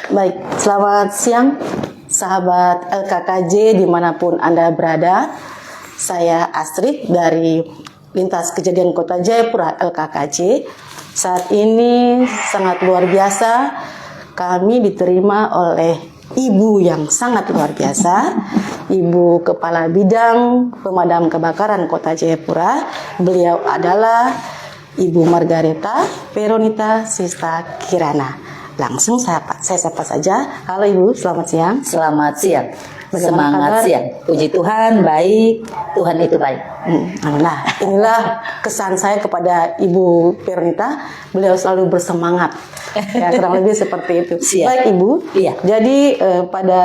Baik, selamat siang sahabat LKKJ dimanapun Anda berada. Saya Astrid dari Lintas Kejadian Kota Jayapura LKKJ. Saat ini sangat luar biasa, kami diterima oleh ibu yang sangat luar biasa, Ibu Kepala Bidang Pemadam Kebakaran Kota Jayapura. Beliau adalah Ibu Margareta Veronita Sista Kirana. Langsung saya sapa saja. Halo Ibu, selamat siang. Selamat siang. Bagaimana Semangat kabar? siang. Puji Tuhan, baik. Tuhan itu baik. Nah, inilah kesan saya kepada Ibu Veronita. Beliau selalu bersemangat. Ya, kurang lebih seperti itu. Siap. Baik Ibu. Iya. Jadi pada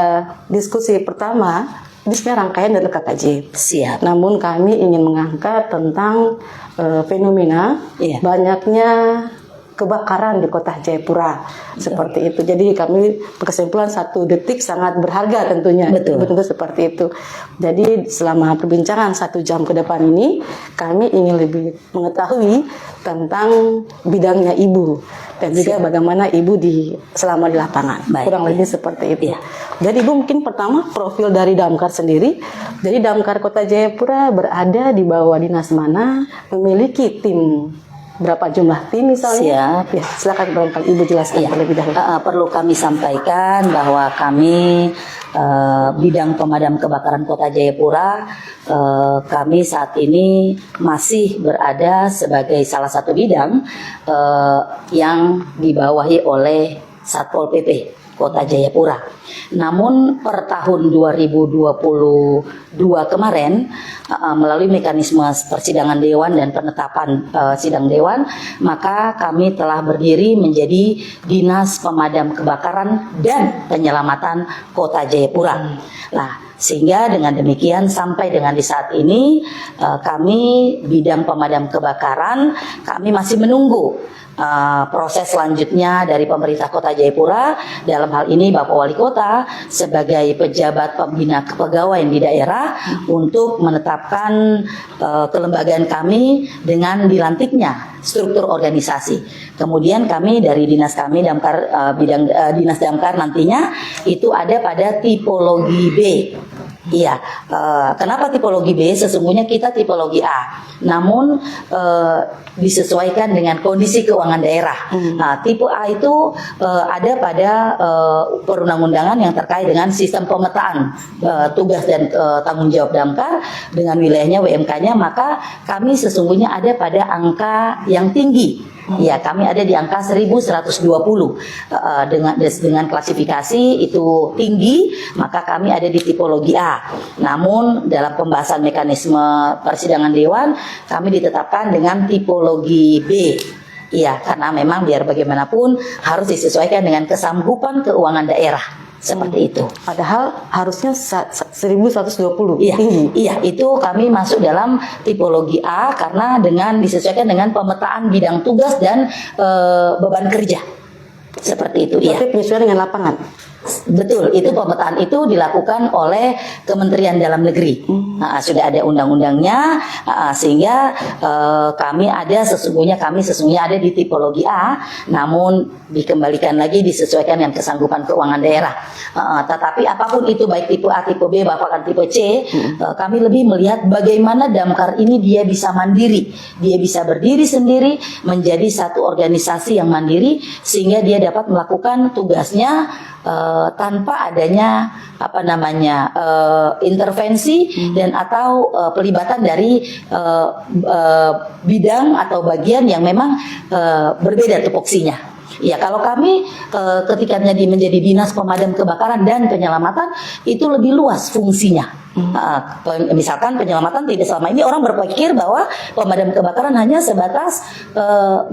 diskusi pertama, ini sebenarnya rangkaian dari KKJ. Siap. Namun kami ingin mengangkat tentang fenomena Iya. banyaknya kebakaran di Kota Jayapura. Seperti itu. Jadi kami berkesimpulan 1 detik sangat berharga tentunya. Betul. Tentu seperti itu. Jadi selama perbincangan 1 jam ke depan ini, kami ingin lebih mengetahui tentang bidangnya Ibu dan juga bagaimana Ibu selama di lapangan. Baik. Kurang lebih seperti itu. Iya. Jadi Ibu mungkin pertama profil dari Damkar sendiri. Jadi Damkar Kota Jayapura berada di bawah dinas mana, memiliki tim berapa jumlah tim misalnya? Siap. Ya, silakan barangkali Ibu jelaskan terlebih dahulu. Perlu kami sampaikan bahwa kami bidang pemadam kebakaran Kota Jayapura, kami saat ini masih berada sebagai salah satu bidang yang dibawahi oleh Satpol PP Kota Jayapura. Namun per tahun 2022 kemarin melalui mekanisme persidangan dewan dan penetapan sidang dewan, maka kami telah berdiri menjadi Dinas Pemadam Kebakaran dan Penyelamatan Kota Jayapura. Nah, sehingga dengan demikian sampai dengan di saat ini kami bidang pemadam kebakaran, kami masih menunggu proses selanjutnya dari pemerintah Kota Jayapura, dalam hal ini Bapak Wali Kota sebagai pejabat pembina kepegawaian di daerah untuk menetapkan kelembagaan kami dengan dilantiknya struktur organisasi. Kemudian kami dari dinas kami Damkar bidang dinas Damkar nantinya itu ada pada tipologi B. Iya, kenapa tipologi B? Sesungguhnya kita tipologi A, namun disesuaikan dengan kondisi keuangan daerah. Nah, tipe A itu ada pada perundang-undangan yang terkait dengan sistem pemetaan tugas dan tanggung jawab Damkar dengan wilayahnya WMK-nya, maka kami sesungguhnya ada pada angka yang tinggi. Ya, kami ada di angka 1120 dengan klasifikasi itu tinggi, maka kami ada di tipologi A. Namun dalam pembahasan mekanisme persidangan dewan, kami ditetapkan dengan tipologi B. Iya, karena memang biar bagaimanapun harus disesuaikan dengan kesanggupan keuangan daerah. Seperti itu. Padahal harusnya 1120. Iya, iya, itu kami masuk dalam tipologi A karena dengan disesuaikan dengan pemetaan bidang tugas dan beban kerja. Seperti itu, iya. Tapi penyesuaian dengan lapangan. Betul, itu pemetaan itu dilakukan oleh Kementerian Dalam Negeri. Sudah ada undang-undangnya, sehingga kami sesungguhnya ada di tipologi A, namun dikembalikan lagi disesuaikan dengan kesanggupan keuangan daerah. Tetapi apapun itu, baik tipe A, tipe B, bahkan tipe C, kami lebih melihat bagaimana Damkar ini dia bisa mandiri, dia bisa berdiri sendiri menjadi satu organisasi yang mandiri, sehingga dia dapat melakukan tugasnya tanpa adanya intervensi dan atau pelibatan dari bidang atau bagian yang memang berbeda tupoksinya. Ya, kalau kami ketika menjadi Dinas Pemadam Kebakaran dan Penyelamatan itu lebih luas fungsinya. Misalkan penyelamatan, tidak selama ini orang berpikir bahwa pemadam kebakaran hanya sebatas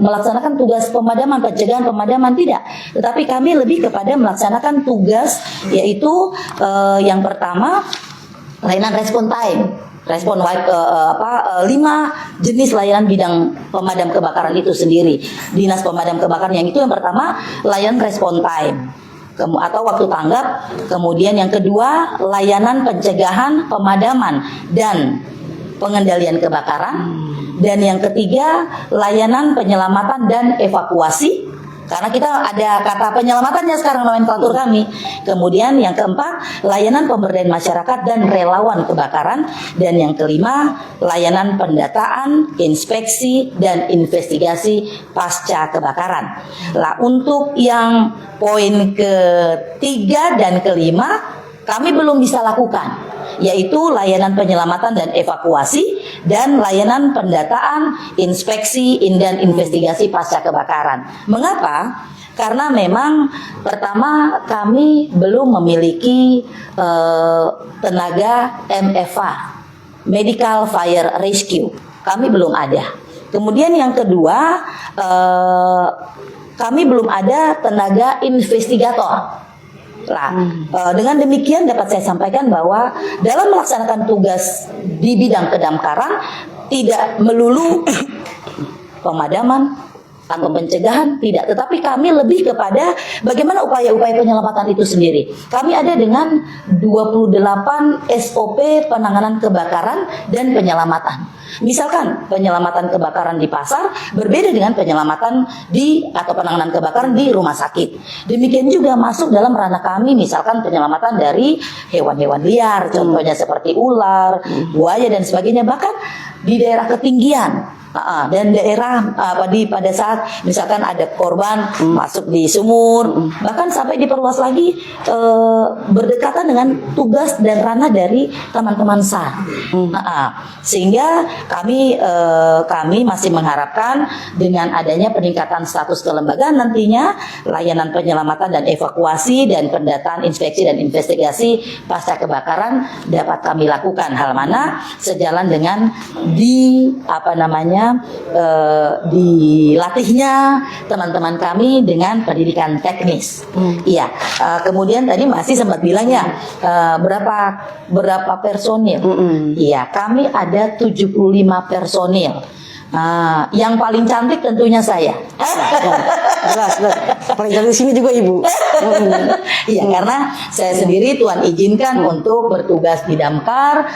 melaksanakan tugas pemadaman, pencegahan pemadaman, tidak. Tetapi kami lebih kepada melaksanakan tugas, yaitu yang pertama layanan respon time. 5 jenis layanan bidang pemadam kebakaran itu sendiri. Dinas Pemadam Kebakaran yang itu yang pertama layanan respon time atau waktu tanggap, kemudian yang kedua layanan pencegahan, pemadaman dan pengendalian kebakaran, dan yang ketiga layanan penyelamatan dan evakuasi, Karena kita ada kata penyelamatannya sekarang nomenklatur kami. Kemudian yang keempat, layanan pemberdayaan masyarakat dan relawan kebakaran. Dan yang kelima, layanan pendataan, inspeksi, dan investigasi pasca kebakaran. Lah untuk yang poin ketiga dan kelima, kami belum bisa lakukan, yaitu layanan penyelamatan dan evakuasi dan layanan pendataan, inspeksi, dan investigasi pasca kebakaran. Mengapa? Karena memang pertama kami belum memiliki tenaga MFR, Medical Fire Rescue. Kami belum ada. Kemudian yang kedua, kami belum ada tenaga investigator. Nah, dengan demikian dapat saya sampaikan bahwa dalam melaksanakan tugas di bidang kedamkaran tidak melulu pemadaman atau pencegahan, tidak, tetapi kami lebih kepada bagaimana upaya-upaya penyelamatan itu sendiri. Kami ada dengan 28 SOP penanganan kebakaran dan penyelamatan. Misalkan penyelamatan kebakaran di pasar berbeda dengan penyelamatan atau penanganan kebakaran di rumah sakit. Demikian juga masuk dalam ranah kami misalkan penyelamatan dari hewan-hewan liar, contohnya seperti ular, buaya dan sebagainya, bahkan di daerah ketinggian. Dan daerah pada saat misalkan ada korban masuk di sumur, bahkan sampai diperluas lagi berdekatan dengan tugas dan ranah dari teman-teman SAR. Sehingga kami masih mengharapkan dengan adanya peningkatan status kelembagaan nantinya layanan penyelamatan dan evakuasi dan pendataan, inspeksi dan investigasi pasca kebakaran dapat kami lakukan, hal mana sejalan dengan dilatihnya teman-teman kami dengan pendidikan teknis. Iya. Kemudian tadi masih sempat bilang ya berapa personil? Iya, kami ada 75 personil. Yang paling cantik tentunya saya. Jelas. Paling cantik di sini juga Ibu. Iya, karena saya sendiri Tuhan izinkan untuk bertugas di Damkar,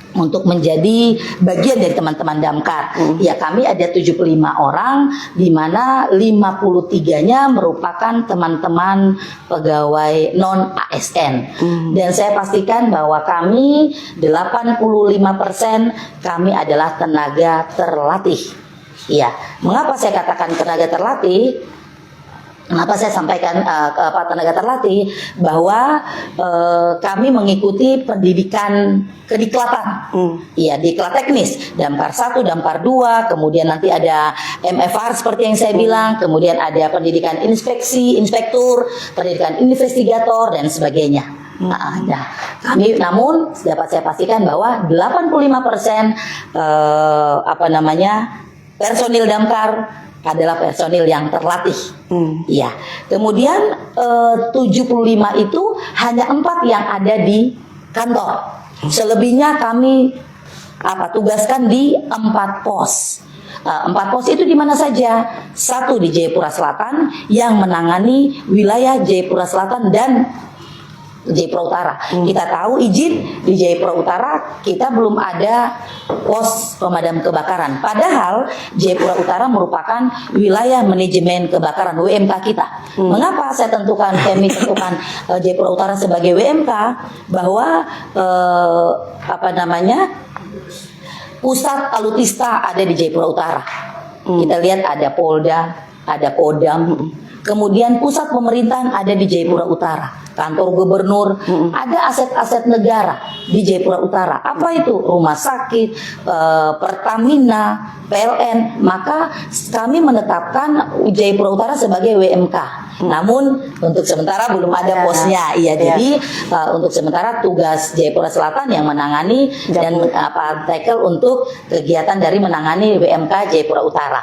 untuk menjadi bagian dari teman-teman Damkar. Ya, kami ada 75 orang, di mana 53-nya merupakan teman-teman pegawai non ASN. Dan saya pastikan bahwa kami 85% kami adalah tenaga terlatih. Ya, mengapa saya katakan tenaga terlatih? Kenapa saya sampaikan tenaga terlatih? Bahwa kami mengikuti pendidikan kediklatan, iya, diklat teknis, Damkar 1, Damkar 2, kemudian nanti ada MFR seperti yang saya bilang, kemudian ada pendidikan inspektur, pendidikan investigator dan sebagainya. Kami namun dapat saya pastikan bahwa 85% personil Damkar adalah personil yang terlatih. Ya. Kemudian 75 itu hanya 4 yang ada di kantor. Selebihnya kami tugaskan di 4 pos. 4 pos itu di mana saja? 1 di Jayapura Selatan yang menangani wilayah Jayapura Selatan dan Jayapura Utara. Kita tahu izin di Jayapura Utara kita belum ada pos pemadam kebakaran. Padahal Jayapura Utara merupakan wilayah manajemen kebakaran WMK kita. Mengapa saya tentukan Jayapura Utara sebagai WMK? Bahwa pusat alutista ada di Jayapura Utara. Kita lihat ada Polda, ada Kodam. Kemudian pusat pemerintahan ada di Jayapura Utara, kantor gubernur, ada aset-aset negara di Jayapura Utara. Apa itu? Rumah sakit, Pertamina, PLN. Maka kami menetapkan Jayapura Utara sebagai WMK. Namun untuk sementara belum ada posnya. Iya, jadi untuk sementara tugas Jayapura Selatan yang menangani dan tackle untuk kegiatan dari menangani WMK Jayapura Utara.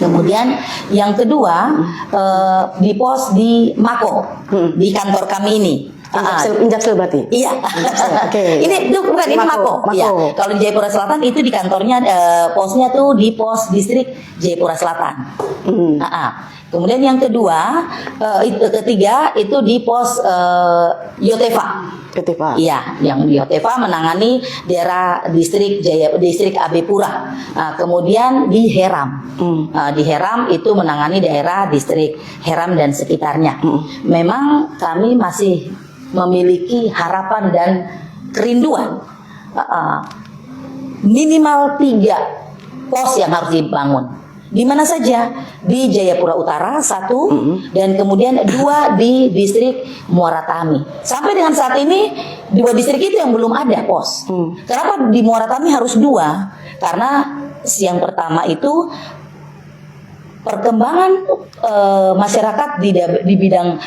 Kemudian yang kedua di pos di Mako, di kantor kami ini. Injaksel berarti. Iya. Oke. Ini itu bukan ini Mako. Mako. Iya. Kalau di Jayapura Selatan itu di kantornya posnya tuh di pos distrik Jayapura Selatan. Kemudian yang kedua, ketiga itu di pos Yotefa. Ketika. Iya, yang di Yotefa menangani daerah distrik distrik AB Pura. Kemudian di Heram. Di Heram itu menangani daerah distrik Heram dan sekitarnya. Memang kami masih memiliki harapan dan kerinduan minimal 3 pos yang harus dibangun. Di mana saja? Di Jayapura Utara 1 dan kemudian 2 di distrik Muara Tami. Sampai dengan saat ini 2 distrik itu yang belum ada pos. Kenapa di Muara Tami harus 2? Karena yang pertama itu perkembangan masyarakat di bidang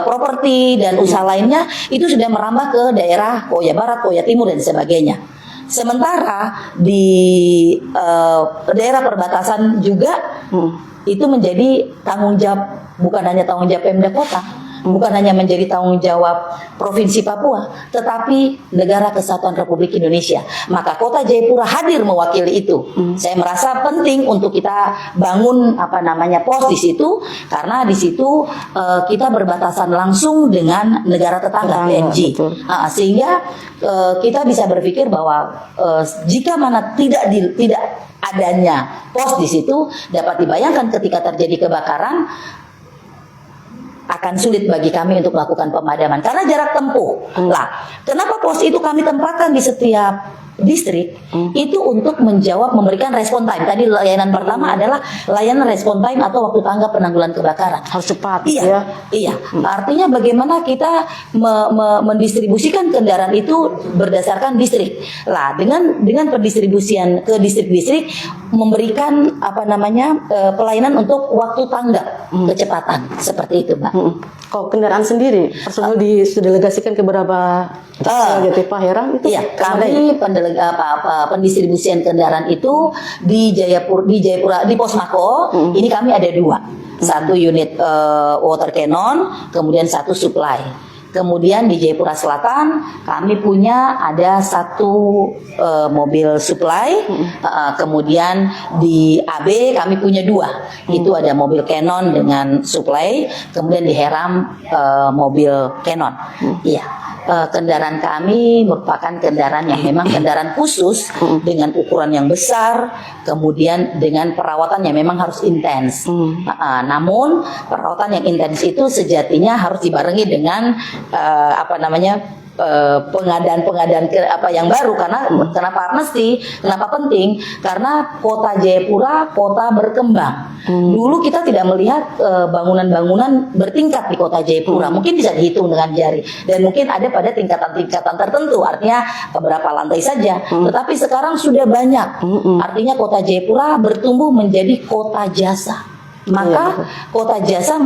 properti dan usaha lainnya itu sudah merambah ke daerah Koya Barat, Koya Timur dan sebagainya. Sementara di daerah perbatasan juga itu menjadi tanggung jawab, bukan hanya tanggung jawab Pemda Kota, bukan hanya menjadi tanggung jawab Provinsi Papua, tetapi Negara Kesatuan Republik Indonesia. Maka Kota Jayapura hadir mewakili itu. Saya merasa penting untuk kita bangun pos di situ, karena di situ kita berbatasan langsung dengan negara tetangga PNG. Sehingga kita bisa berpikir bahwa jika mana tidak adanya pos di situ, dapat dibayangkan ketika terjadi kebakaran akan sulit bagi kami untuk melakukan pemadaman karena jarak tempuh. Lah, kenapa pos itu kami tempatkan di setiap distrik? Itu untuk memberikan respon time. Tadi layanan pertama adalah layanan respon time atau waktu tanggap penanggulangan kebakaran. Harus cepat. Iya, ya. iya. Artinya bagaimana kita mendistribusikan kendaraan itu berdasarkan distrik. Lah, dengan pendistribusian ke distrik-distrik memberikan pelayanan untuk waktu tanggap kecepatan seperti itu, Mbak. Kalau kendaraan sendiri, personil didelegasikan ke beberapa Yotefa, Heram itu? Iya, kami pendistribusian kendaraan itu di Jayapura di Pos Mako. Ini kami ada 2, 1 unit water cannon, kemudian 1 supply. Kemudian di Jayapura Selatan kami punya ada 1 mobil supply. Kemudian di AB kami punya 2. Itu ada mobil Canon dengan supply. Kemudian di Heram mobil Canon. Iya. Kendaraan kami merupakan kendaraan yang memang kendaraan khusus dengan ukuran yang besar, kemudian dengan perawatan yang memang harus intens. Namun perawatan yang intens itu sejatinya harus dibarengi dengan pengadaan yang baru. Karena kenapa penting? Karena Kota Jayapura kota berkembang. Dulu kita tidak melihat bangunan-bangunan bertingkat di Kota Jayapura. Mungkin bisa dihitung dengan jari dan mungkin ada pada tingkatan-tingkatan tertentu, artinya beberapa lantai saja. Tetapi sekarang sudah banyak. Artinya Kota Jayapura bertumbuh menjadi kota jasa. Maka kota jasa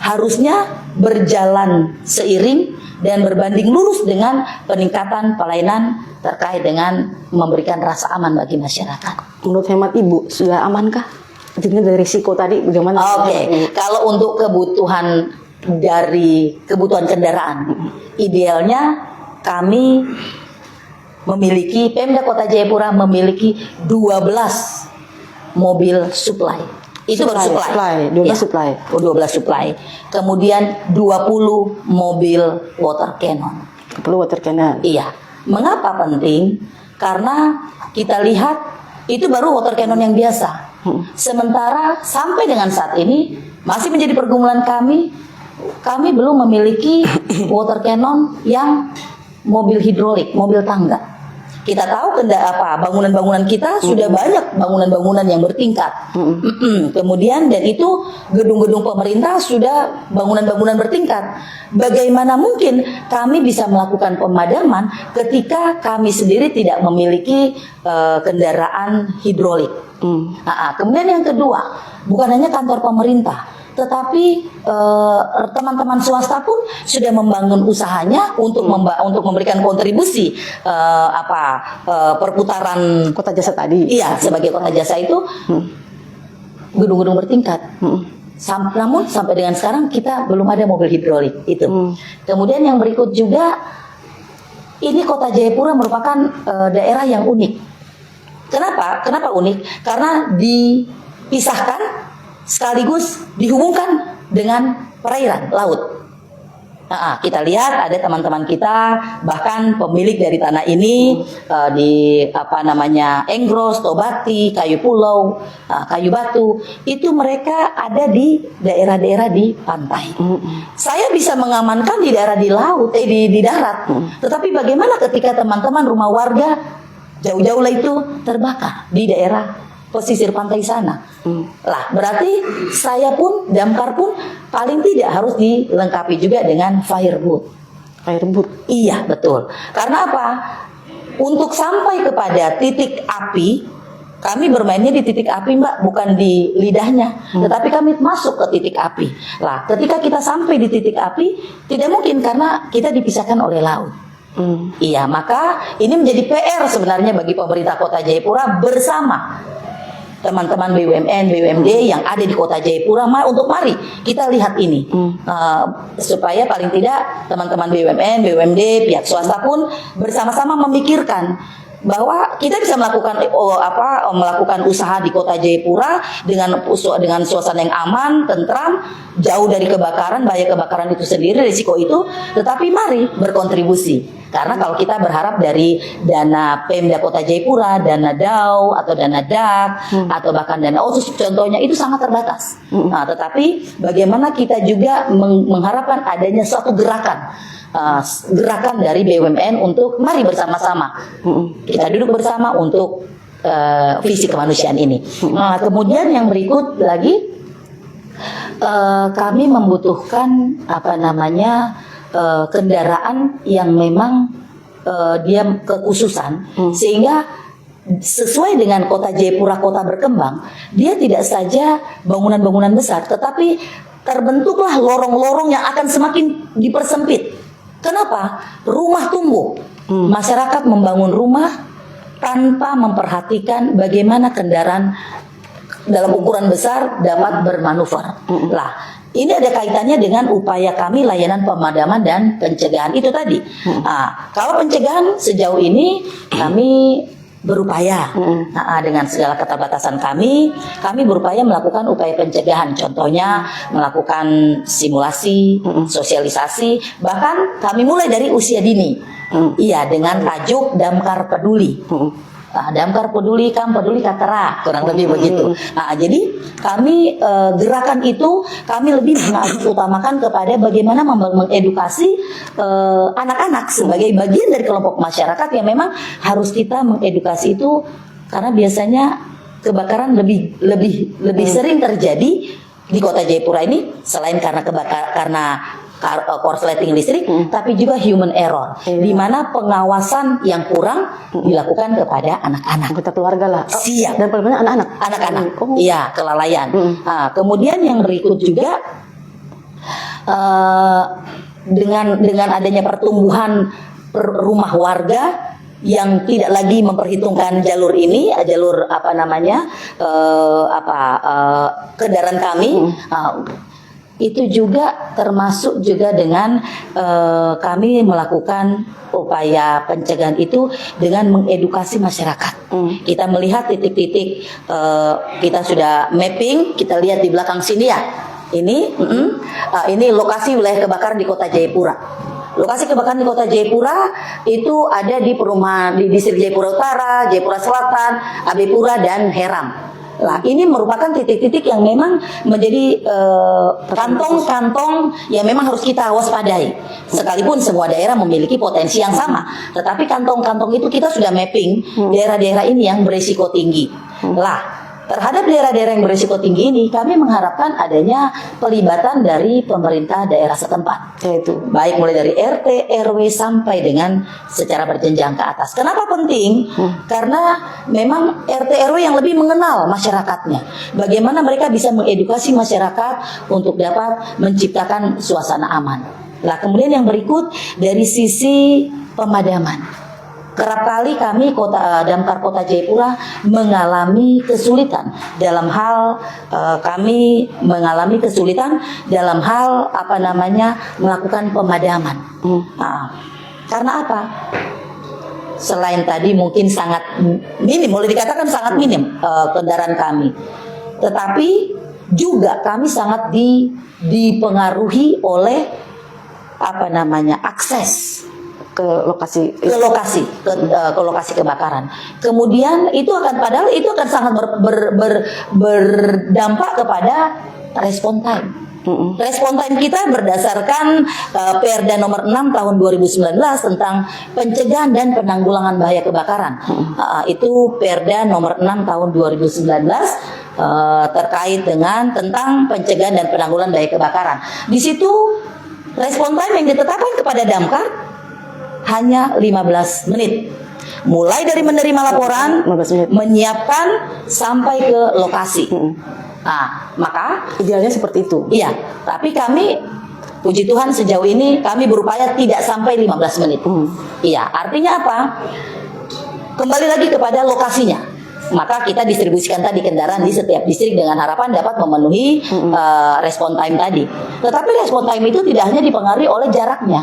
harusnya berjalan seiring dan berbanding lurus dengan peningkatan pelayanan terkait dengan memberikan rasa aman bagi masyarakat. Menurut hemat Ibu, sudah amankah? Jadi dari risiko tadi bagaimana? Oke. Kalau untuk kebutuhan kendaraan, idealnya kami Pemda Kota Jayapura memiliki 12 mobil supply. Itu baru supply. 12 supply. 12 supply. Kemudian 20 mobil water cannon. Perlu water cannon. Iya. Mengapa penting? Karena kita lihat itu baru water cannon yang biasa. Sementara sampai dengan saat ini masih menjadi pergumulan kami belum memiliki water cannon yang mobil hidrolik, mobil tangga. Kita tahu bangunan-bangunan kita sudah banyak bangunan-bangunan yang bertingkat. Kemudian dan itu gedung-gedung pemerintah sudah bangunan-bangunan bertingkat. Bagaimana mungkin kami bisa melakukan pemadaman ketika kami sendiri tidak memiliki kendaraan hidrolik? Kemudian yang kedua, bukan hanya kantor pemerintah, tetapi teman-teman swasta pun sudah membangun usahanya untuk memberikan kontribusi perputaran kota jasa tadi. Iya, sebagai kota jasa itu gedung-gedung bertingkat. Namun sampai dengan sekarang kita belum ada mobil hidrolik itu. Kemudian yang berikut juga, ini Kota Jayapura merupakan daerah yang unik. Kenapa? Kenapa unik? Karena dipisahkan sekaligus dihubungkan dengan perairan laut. Kita lihat ada teman-teman kita, bahkan pemilik dari tanah ini di Enggros, Tobati, Kayu Pulau, Kayu Batu, itu mereka ada di daerah-daerah di pantai. Saya bisa mengamankan di daerah di laut, di darat. Tetapi bagaimana ketika teman-teman rumah warga jauh-jauh lah itu terbakar di daerah pesisir pantai sana? Lah, berarti saya pun, Damkar pun paling tidak harus dilengkapi juga dengan fireboot. Fireboot? Iya, betul. Karena apa? Untuk sampai kepada titik api, kami bermainnya di titik api, Mbak, bukan di lidahnya, tetapi kami masuk ke titik api. Lah, ketika kita sampai di titik api, tidak mungkin karena kita dipisahkan oleh laut. Iya, maka ini menjadi PR sebenarnya bagi pemerintah Kota Jayapura bersama teman-teman BUMN, BUMD yang ada di Kota Jayapura, untuk mari kita lihat ini, supaya paling tidak teman-teman BUMN, BUMD, pihak swasta pun bersama-sama memikirkan bahwa kita bisa melakukan usaha di Kota Jayapura dengan suasana yang aman, tentram, jauh dari kebakaran, bahaya kebakaran itu sendiri, risiko itu, tetapi mari berkontribusi. Karena kalau kita berharap dari dana Pemda Kota Jayapura, dana DAU atau dana DAK atau bahkan dana OSUS contohnya itu sangat terbatas. Nah, tetapi bagaimana kita juga mengharapkan adanya suatu gerakan dari BUMN untuk mari bersama-sama kita duduk bersama untuk visi kemanusiaan ini. Nah, kemudian yang berikut lagi, kami membutuhkan kendaraan yang memang dia kekhususan, sehingga sesuai dengan Kota Jayapura, kota berkembang, dia tidak saja bangunan-bangunan besar, tetapi terbentuklah lorong-lorong yang akan semakin dipersempit. Kenapa? Rumah tumbuh. Masyarakat membangun rumah tanpa memperhatikan bagaimana kendaraan dalam ukuran besar dapat bermanuver. Lah, ini ada kaitannya dengan upaya kami layanan pemadaman dan pencegahan itu tadi. Kalau pencegahan sejauh ini kami berupaya dengan segala keterbatasan kami berupaya melakukan upaya pencegahan, contohnya melakukan simulasi, sosialisasi, bahkan kami mulai dari usia dini, dengan tajuk Damkar Peduli. Damkar Peduli, Kam Peduli Katera, kurang lebih begitu. Jadi kami gerakan itu kami lebih utamakan kepada bagaimana mengedukasi anak-anak sebagai bagian dari kelompok masyarakat yang memang harus kita mengedukasi itu, karena biasanya kebakaran lebih sering terjadi di Kota Jayapura ini, selain karena korsleting listrik, tapi juga human error, di mana pengawasan yang kurang dilakukan kepada anak-anak, anggota keluarga lah. Siap. Dan paling banyak anak-anak. Iya, kelalaian. Kemudian yang berikut juga dengan adanya pertumbuhan rumah warga yang tidak lagi memperhitungkan jalur ini, kendaraan kami. Itu juga termasuk juga dengan kami melakukan upaya pencegahan itu dengan mengedukasi masyarakat. Kita melihat titik-titik, kita sudah mapping, kita lihat di belakang sini ya. Ini lokasi wilayah kebakaran di Kota Jayapura. Lokasi kebakaran di Kota Jayapura itu ada di perumahan di distrik Jayapura Utara, Jayapura Selatan, Abepura, dan Heram. Lah, ini merupakan titik-titik yang memang menjadi kantong-kantong yang memang harus kita waspadai. Sekalipun semua daerah memiliki potensi yang sama, tetapi kantong-kantong itu kita sudah mapping daerah-daerah ini yang berisiko tinggi. Lah, terhadap daerah-daerah yang berisiko tinggi ini, kami mengharapkan adanya pelibatan dari pemerintah daerah setempat, yaitu baik mulai dari RT, RW sampai dengan secara berjenjang ke atas. Kenapa penting? Karena memang RT, RW yang lebih mengenal masyarakatnya. Bagaimana mereka bisa mengedukasi masyarakat untuk dapat menciptakan suasana aman. Nah, kemudian yang berikut dari sisi pemadaman. kerap kali kami Damkar Kota Jayapura mengalami kesulitan dalam hal melakukan pemadaman. Nah, karena apa? Selain tadi mungkin sangat minim, boleh dikatakan sangat minim kendaraan kami, tetapi juga kami sangat dipengaruhi oleh akses ke lokasi kebakaran. Kemudian itu akan sangat berdampak kepada respon time. Respon time kita berdasarkan Perda nomor 6 tahun 2019 tentang pencegahan dan penanggulangan bahaya kebakaran. Itu Perda nomor 6 tahun 2019 terkait dengan tentang pencegahan dan penanggulangan bahaya kebakaran. Di situ respon time yang ditetapkan kepada Damkar hanya 15 menit. Mulai dari menerima laporan, menyiapkan sampai ke lokasi. Nah, maka idealnya seperti itu. Iya, tapi kami puji Tuhan sejauh ini kami berupaya tidak sampai 15 menit. Iya, artinya apa? Kembali lagi kepada lokasinya. Maka kita distribusikan tadi kendaraan di setiap distrik dengan harapan dapat memenuhi respon time tadi. Tetapi respon time itu tidak hanya dipengaruhi oleh jaraknya,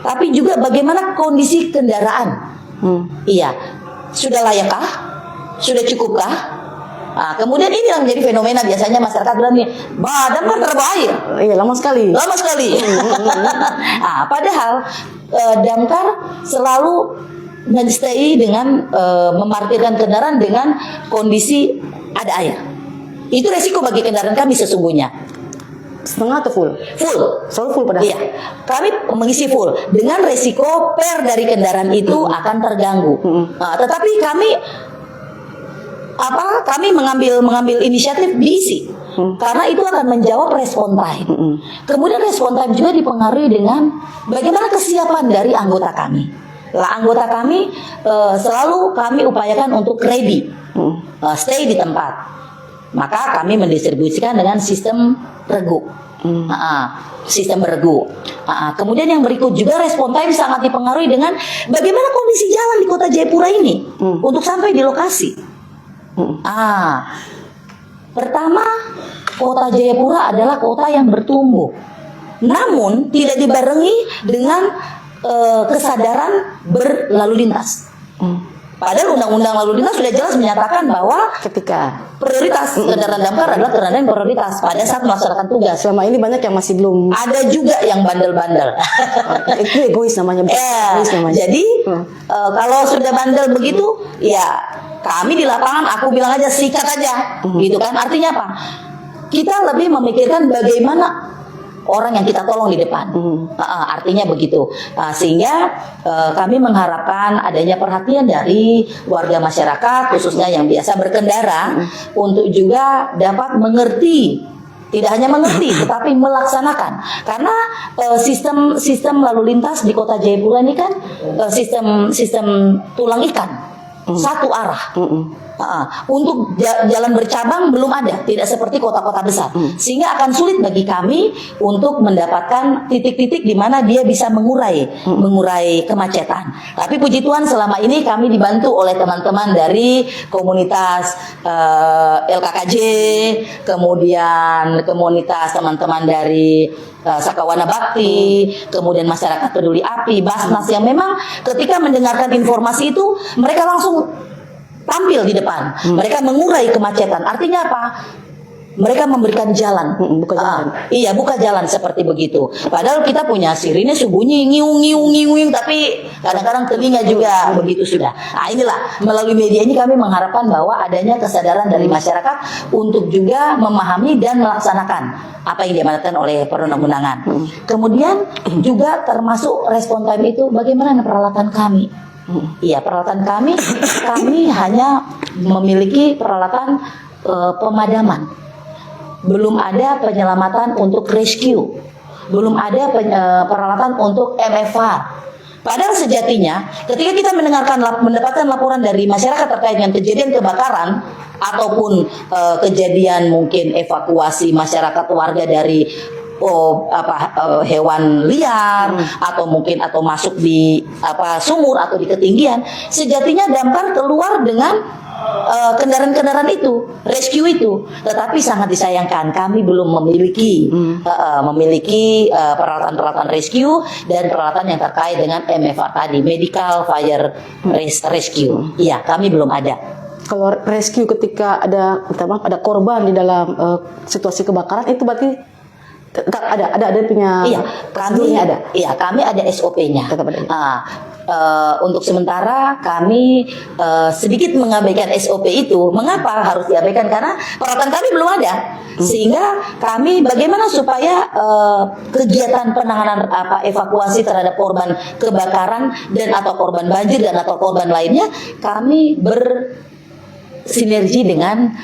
tapi juga bagaimana kondisi kendaraan. Iya, sudah layakkah? Sudah cukupkah? Nah, kemudian ini yang menjadi fenomena biasanya masyarakat bilang nih, Damkar terbaik. Iya, lama sekali. Nah, padahal Damkar selalu men-stay dengan memarkirkan kendaraan dengan kondisi ada air. Itu resiko bagi kendaraan kami sesungguhnya. Setengah atau full? Full. Selalu full padahal? Iya, kami mengisi full dengan resiko per dari kendaraan itu akan terganggu. Nah, tetapi kami mengambil inisiatif diisi. Karena itu akan menjawab respon time. Kemudian respon time juga dipengaruhi dengan bagaimana kesiapan dari anggota kami. Anggota kami selalu kami upayakan untuk ready, stay di tempat. Maka kami mendistribusikan dengan sistem regu. Sistem regu. Kemudian yang berikut juga respon time sangat dipengaruhi dengan bagaimana kondisi jalan di Kota Jayapura ini untuk sampai di lokasi. Pertama, Kota Jayapura adalah kota yang bertumbuh, namun tidak dibarengi dengan kesadaran berlalu lintas. Padahal undang-undang lalu lintas sudah jelas menyatakan bahwa ketika prioritas kendaraan damkar adalah kendaraan prioritas pada saat melaksanakan tugas. Selama ini banyak yang masih belum. Ada juga yang bandel-bandel. Itu egois namanya. Jadi kalau sudah bandel begitu, ya kami di lapangan aku bilang aja sikat aja, gitu kan? Artinya apa? Kita lebih memikirkan bagaimana orang yang kita tolong di depan. Artinya begitu. Sehingga kami mengharapkan adanya perhatian dari warga masyarakat, khususnya yang biasa berkendara, untuk juga dapat mengerti. Tidak hanya mengerti, tetapi melaksanakan. Karena sistem lalu lintas di Kota Jayapura ini kan sistem tulang ikan, satu arah. Untuk jalan bercabang belum ada, tidak seperti kota-kota besar, sehingga akan sulit bagi kami untuk mendapatkan titik-titik di mana dia bisa mengurai kemacetan. Tapi puji Tuhan selama ini kami dibantu oleh teman-teman dari komunitas LKKJ, kemudian komunitas teman-teman dari Sakawana Bakti, kemudian masyarakat peduli api, Basnas, yang memang ketika mendengarkan informasi itu mereka langsung tampil di depan. Mereka mengurai kemacetan. Artinya apa? Mereka memberikan jalan. Buka jalan. Iya, buka jalan seperti begitu. Padahal kita punya sirine bunyi ngiung, tapi kadang-kadang telinga juga begitu sudah. Inilah melalui media ini kami mengharapkan bahwa adanya kesadaran dari masyarakat untuk juga memahami dan melaksanakan apa yang diamanatkan oleh perundang-undangan. Kemudian juga termasuk respon time itu bagaimana peralatan kami. Iya, peralatan kami hanya memiliki peralatan pemadaman. Belum ada penyelamatan untuk rescue. Belum ada peralatan untuk MFR. Padahal sejatinya ketika kita mendapatkan laporan dari masyarakat terkait dengan kejadian kebakaran ataupun kejadian mungkin evakuasi masyarakat warga dari hewan liar atau mungkin masuk di sumur atau di ketinggian, sejatinya damkar keluar dengan kendaraan-kendaraan itu, rescue itu. Tetapi sangat disayangkan kami belum memiliki peralatan-peralatan rescue dan peralatan yang terkait dengan MFR tadi, Medical Fire Rescue. Iya, kami belum ada. Kalau rescue ketika ada korban di dalam situasi kebakaran, itu berarti tetap ada punya prosedurnya ada. Iya, kami ada SOP-nya. Tetap ada. Untuk sementara kami sedikit mengabaikan SOP itu. Mengapa harus diabaikan? Karena peralatan kami belum ada. Sehingga kami bagaimana supaya kegiatan penanganan evakuasi terhadap korban kebakaran dan atau korban banjir dan atau korban lainnya kami sinergi dengan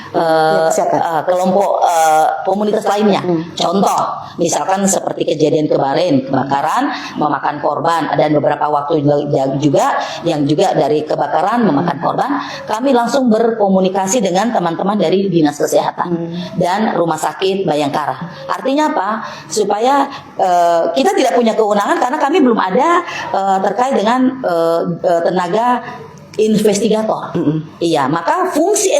kelompok komunitas lainnya. Contoh, misalkan seperti kejadian kemarin kebakaran memakan korban dan beberapa waktu juga yang juga dari kebakaran memakan korban, kami langsung berkomunikasi dengan teman-teman dari Dinas Kesehatan dan Rumah Sakit Bayangkara. Artinya apa? Supaya kita tidak punya kewenangan karena kami belum ada terkait dengan tenaga investigator. Iya, maka fungsi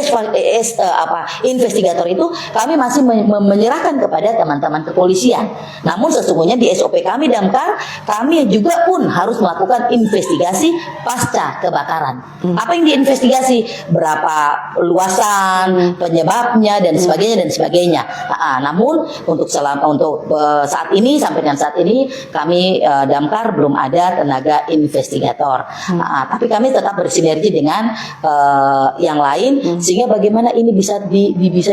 investigator itu kami masih menyerahkan kepada teman-teman kepolisian. Namun sesungguhnya di SOP kami damkar, kami juga pun harus melakukan investigasi pasca kebakaran. Apa yang diinvestigasi? Berapa luasan, penyebabnya dan sebagainya. Namun untuk saat ini sampai dengan saat ini kami damkar belum ada tenaga investigator. Tapi kami tetap bersinergi dengan yang lain sehingga bagaimana ini bisa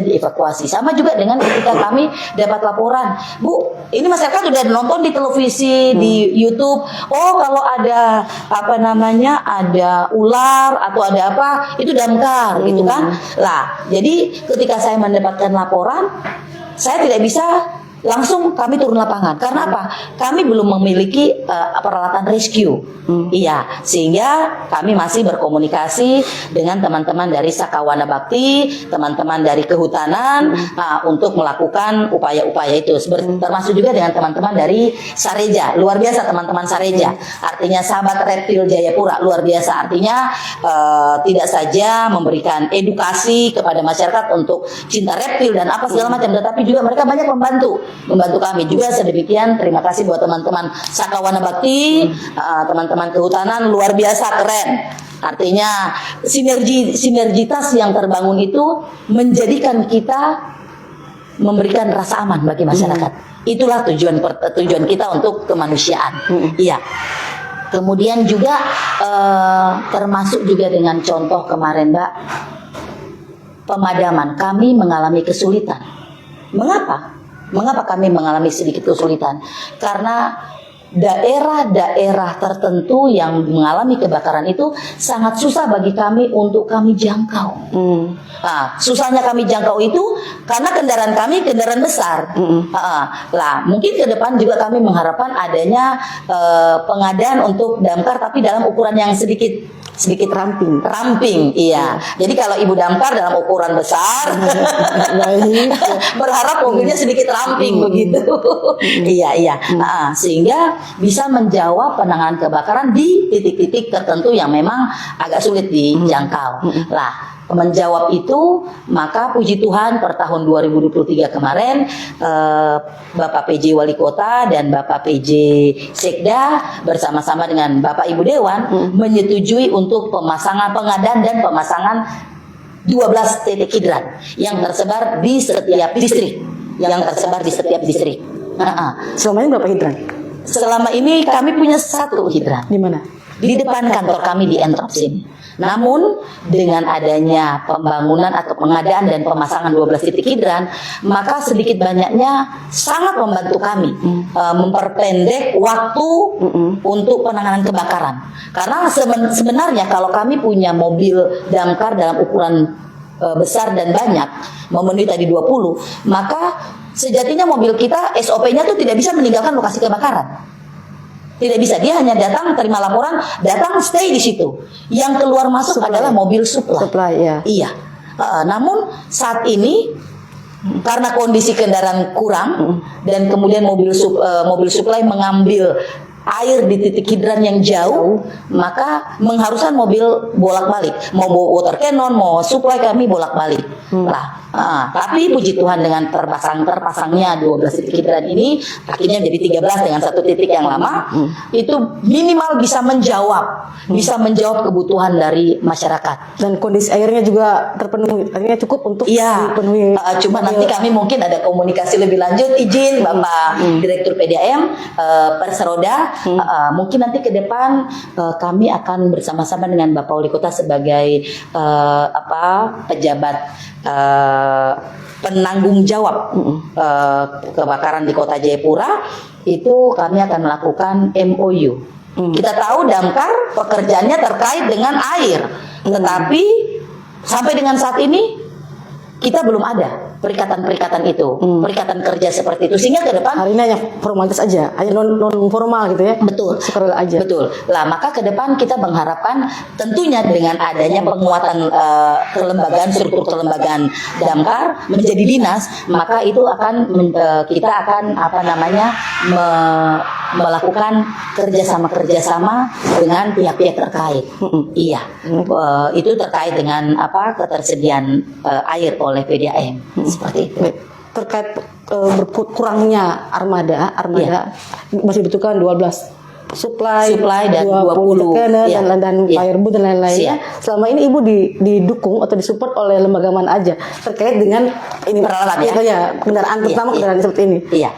dievakuasi. Sama juga dengan ketika kami dapat laporan, Bu, ini masyarakat sudah nonton di televisi, di YouTube, kalau ada ada ular atau ada apa, itu damkar gitu kan. Lah, jadi ketika saya mendapatkan laporan, saya tidak bisa langsung kami turun lapangan. Karena apa? Kami belum memiliki peralatan rescue. Iya, sehingga kami masih berkomunikasi dengan teman-teman dari Sakawana Bakti, teman-teman dari kehutanan untuk melakukan upaya-upaya itu. Termasuk juga dengan teman-teman dari Sareja. Luar biasa teman-teman Sareja. Artinya sahabat reptil Jayapura, luar biasa. Artinya tidak saja memberikan edukasi kepada masyarakat untuk cinta reptil dan apa segala macam, tetapi juga mereka banyak membantu kami juga. Sedemikian terima kasih buat teman-teman Sakawana Bakti, teman-teman kehutanan, luar biasa keren. Artinya sinergitas yang terbangun itu menjadikan kita memberikan rasa aman bagi masyarakat. Itulah tujuan kita untuk kemanusiaan. Iya. Kemudian juga termasuk juga dengan contoh kemarin, Mbak, pemadaman kami mengalami kesulitan. Mengapa kami mengalami sedikit kesulitan? Karena daerah-daerah tertentu yang mengalami kebakaran itu sangat susah bagi kami untuk kami jangkau. Susahnya kami jangkau itu karena kendaraan kami kendaraan besar. Mungkin ke depan juga kami mengharapkan adanya pengadaan untuk damkar tapi dalam ukuran yang sedikit ramping, iya. Jadi kalau ibu damkar dalam ukuran besar, berharap mobilnya sedikit ramping begitu. Iya. Sehingga bisa menjawab penanganan kebakaran di titik-titik tertentu yang memang agak sulit dijangkau. Menjawab itu, maka puji Tuhan per tahun 2023 kemarin Bapak PJ Wali Kota dan Bapak PJ Sekda bersama-sama dengan Bapak Ibu Dewan menyetujui untuk pengadaan dan pemasangan 12 titik hidran yang tersebar di setiap distrik. Selama ini berapa hidran? Selama ini kami punya 1 hidran. Di mana? Di depan kantor kami di Entrop sini. Namun dengan adanya pembangunan atau pengadaan dan pemasangan 12 titik hidran, maka sedikit banyaknya sangat membantu kami memperpendek waktu untuk penanganan kebakaran. Karena sebenarnya kalau kami punya mobil damkar dalam ukuran besar dan banyak, memenuhi tadi 20, maka sejatinya mobil kita SOP-nya tuh tidak bisa meninggalkan lokasi kebakaran. Tidak bisa, dia hanya datang terima laporan, datang stay di situ. Yang keluar masuk adalah mobil supply. Ya. Iya. Namun saat ini karena kondisi kendaraan kurang dan kemudian mobil supply mengambil air di titik hidran yang jauh, maka mengharuskan mobil bolak-balik, mau bawa water cannon, mau supply kami bolak-balik. Tapi puji Tuhan dengan terpasangnya 12 titik hidran ini, akhirnya jadi 13 dengan satu titik yang lama, itu minimal bisa menjawab kebutuhan dari masyarakat. Dan kondisi airnya juga terpenuhi, artinya cukup untuk dipenuhi. Cuma nanti kami mungkin ada komunikasi lebih lanjut, izin Bapak Direktur PDAM Perseroda, mungkin nanti ke depan kami akan bersama-sama dengan Bapak Wali Kota sebagai pejabat penanggung jawab kebakaran di Kota Jayapura, itu kami akan melakukan MOU. Kita tahu damkar pekerjaannya terkait dengan air, tetapi sampai dengan saat ini kita belum ada perikatan-perikatan itu, perikatan kerja seperti itu, sehingga ke depan hari ini hanya formalitas aja, hanya non formal gitu ya. Betul, sekedar aja. Betul. Lah, maka ke depan kita mengharapkan tentunya dengan adanya penguatan struktur kelembagaan damkar menjadi dinas, maka itu akan kita akan melakukan kerjasama dengan pihak-pihak terkait. Iya, itu terkait dengan ketersediaan air oleh PDAM. Seperti itu. Terkait berkurangnya armada masih dibutuhkan 12 supply dan 20 dan fireball dan lain-lainnya. Selama ini Ibu didukung atau disupport oleh lembaga mana aja terkait dengan ini peralatan kendaraan, terutama kendaraan seperti ini. Iya,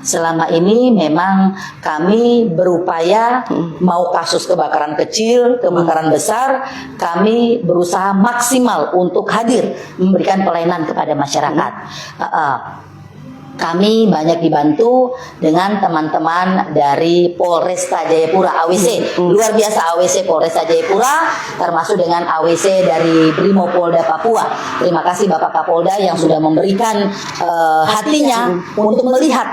selama ini memang kami berupaya, mau kasus kebakaran kecil, kebakaran besar, kami berusaha maksimal untuk hadir memberikan pelayanan kepada masyarakat. Kami banyak dibantu dengan teman-teman dari Polresta Jayapura, AWC, luar biasa AWC Polresta Jayapura, termasuk dengan AWC dari Brimopolda Papua. Terima kasih Bapak Kapolda yang sudah memberikan hatinya untuk melihat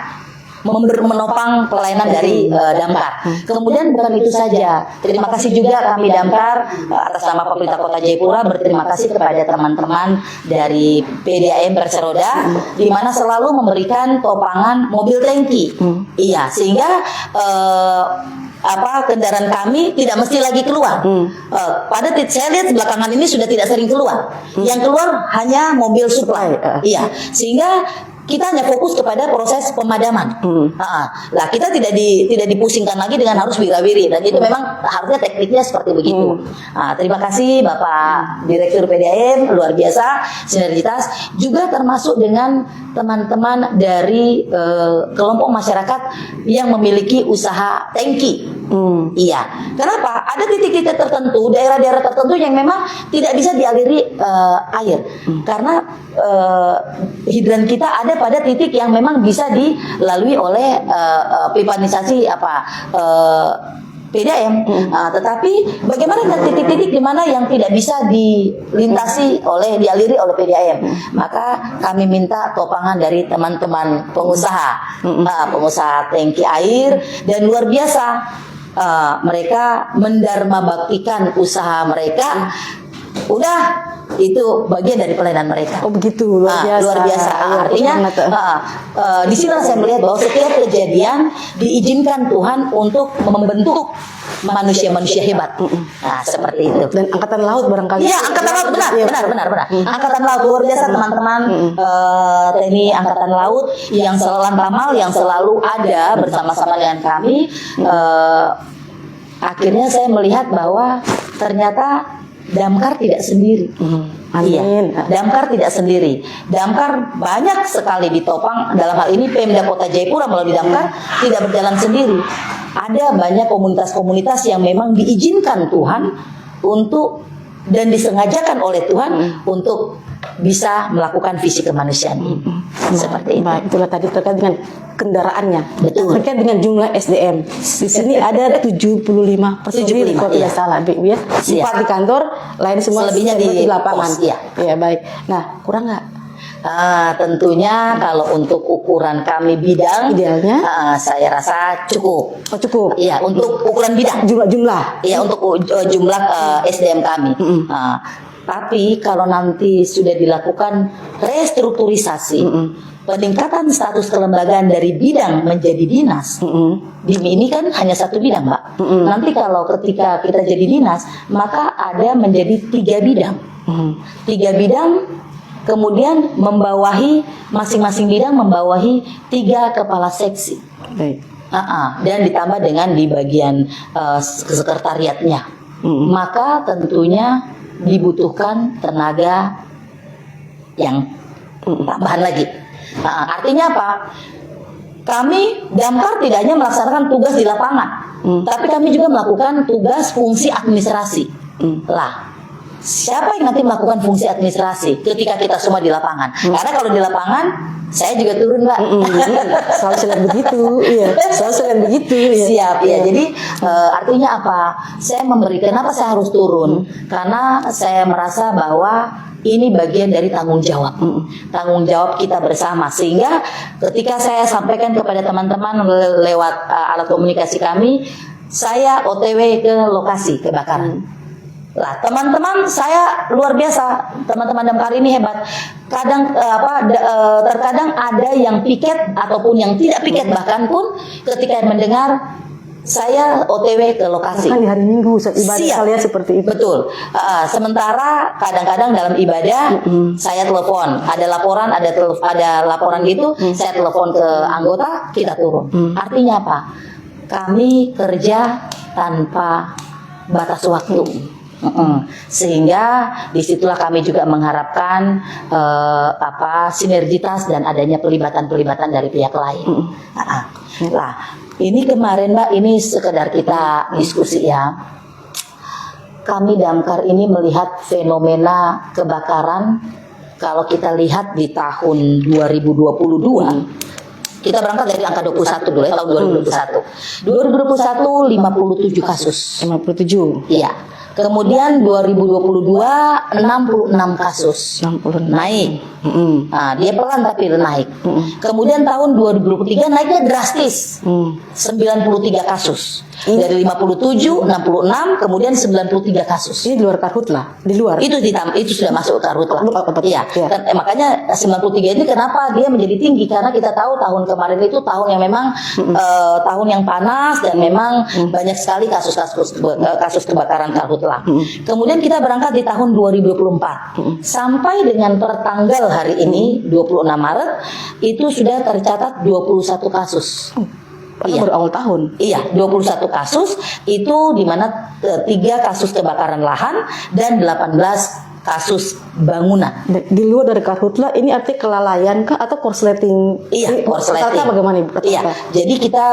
menopang pelayanan dari damkar. Kemudian bukan itu saja, terima kasih juga kami damkar atas nama pemerintah Kota Jayapura berterima kasih kepada teman-teman dari PDAM Perseroda, di mana selalu memberikan topangan mobil tangki. Iya, sehingga kendaraan kami tidak mesti lagi keluar. Saya lihat belakangan ini sudah tidak sering keluar. Yang keluar hanya mobil supply. Iya, sehingga kita hanya fokus kepada proses pemadaman. Lah, kita tidak dipusingkan lagi dengan harus wira-wiri, dan itu memang harusnya tekniknya seperti begitu. Terima kasih Bapak Direktur PDAM, luar biasa sinergitas, juga termasuk dengan teman-teman dari kelompok masyarakat yang memiliki usaha tangki. Iya, kenapa? Ada titik-titik tertentu, daerah-daerah tertentu yang memang tidak bisa dialiri air, karena hidran kita ada pada titik yang memang bisa dilalui oleh pipanisasi PDAM. Tetapi bagaimana dengan titik-titik di mana yang tidak bisa dialiri oleh PDAM? Maka kami minta topangan dari teman-teman pengusaha, pengusaha tangki air, dan luar biasa mereka mendharma baktikan usaha mereka. Udah, itu bagian dari pelayanan mereka. Oh begitu, luar biasa. Luar biasa. Artinya di sini saya melihat bahwa setiap kejadian diizinkan Tuhan untuk membentuk manusia-manusia hebat. Seperti itu. Dan angkatan laut barangkali. Iya, angkatan laut, benar. Angkatan laut luar biasa, teman-teman. TNI Angkatan Laut yang selalu yang selalu ada bersama-sama dengan kami. Akhirnya saya melihat bahwa ternyata damkar tidak sendiri. Iya, damkar tidak sendiri. Damkar banyak sekali ditopang. Dalam hal ini Pemda Kota Jayapura melalui damkar tidak berjalan sendiri. Ada banyak komunitas-komunitas yang memang diizinkan Tuhan untuk, dan disengajakan oleh Tuhan untuk bisa melakukan visi kemanusiaan ini. Seperti itu. Baik, itulah tadi terkait dengan kendaraannya. Betul. Terkait dengan jumlah SDM. Di sini ada 75 personil kalau tidak salah, Bu ya. 4 di kantor, lain semua selebihnya di lapangan. Pos, iya. Ya, baik. Nah, kurang nggak? Tentunya kalau untuk ukuran kami bidang, idealnya saya rasa cukup. Oh, cukup. Iya, untuk ukuran bidang. Jumlah. Iya, untuk jumlah SDM kami. Tapi kalau nanti sudah dilakukan restrukturisasi, peningkatan status kelembagaan dari bidang menjadi dinas, DIMI ini kan hanya satu bidang, Mbak. Nanti kalau ketika kita jadi dinas, maka ada menjadi 3 bidang. 3 bidang, kemudian membawahi masing-masing bidang membawahi 3 kepala seksi. Baik. Dan ditambah dengan di bagian sekretariatnya. Maka tentunya dibutuhkan tenaga yang tambahan lagi. Artinya apa? Kami Damkar tidak hanya melaksanakan tugas di lapangan, tapi kami juga melakukan tugas fungsi administrasi. Lah, siapa yang nanti melakukan fungsi administrasi ketika kita semua di lapangan? Karena kalau di lapangan, saya juga turun, Mbak. Selalu selain begitu, iya. Selalu selain begitu, iya. Siap, ya. Jadi artinya apa? Saya kenapa saya harus turun? Karena saya merasa bahwa ini bagian dari tanggung jawab, tanggung jawab kita bersama. Sehingga ketika saya sampaikan kepada teman-teman lewat alat komunikasi kami, saya OTW ke lokasi kebakaran. Lah, teman-teman saya luar biasa, teman-teman Damkar ini hebat. Kadang terkadang ada yang piket ataupun yang tidak piket, bahkan pun ketika mendengar saya OTW ke lokasi. Kan di hari Minggu ibadah Siap. kalian seperti itu. Betul. Sementara kadang-kadang dalam ibadah saya telepon, ada laporan gitu, saya telepon ke anggota, kita turun. Artinya apa? Kami kerja tanpa batas waktu. Sehingga disitulah kami juga mengharapkan sinergitas dan adanya pelibatan dari pihak lain. Lah, ini kemarin Mbak, ini sekedar kita diskusi ya. Kami Damkar ini melihat fenomena kebakaran. Kalau kita lihat di tahun 2022, kita berangkat dari angka 21 dulu ya, tahun 2021. 2021 57 kasus. 57. Iya. Kemudian 2022 66 kasus. 66. Naik. Dia pelan tapi naik. Kemudian tahun 2023 naiknya drastis. 93 kasus. Dari 57, 66, kemudian 93 kasus. Ini di luar karhutlah, di luar. Itu sudah masuk karhutlah. Iya. Iya. Makanya 93 ini kenapa dia menjadi tinggi? Karena kita tahu tahun kemarin itu tahun yang memang tahun yang panas dan memang banyak sekali kasus kebakaran karhutlah. Kemudian kita berangkat di tahun 2024 sampai dengan pertanggal hari ini 26 Maret itu sudah tercatat 21 kasus. Iya. Baru awal tahun. Iya, 21 kasus itu di mana 3 kasus kebakaran lahan dan 18 kasus bangunan. Di luar dari karhutlah, ini arti kelalaian kah atau korsleting? Iya, korsleting. Bagaimana Ibu? Iya, jadi kita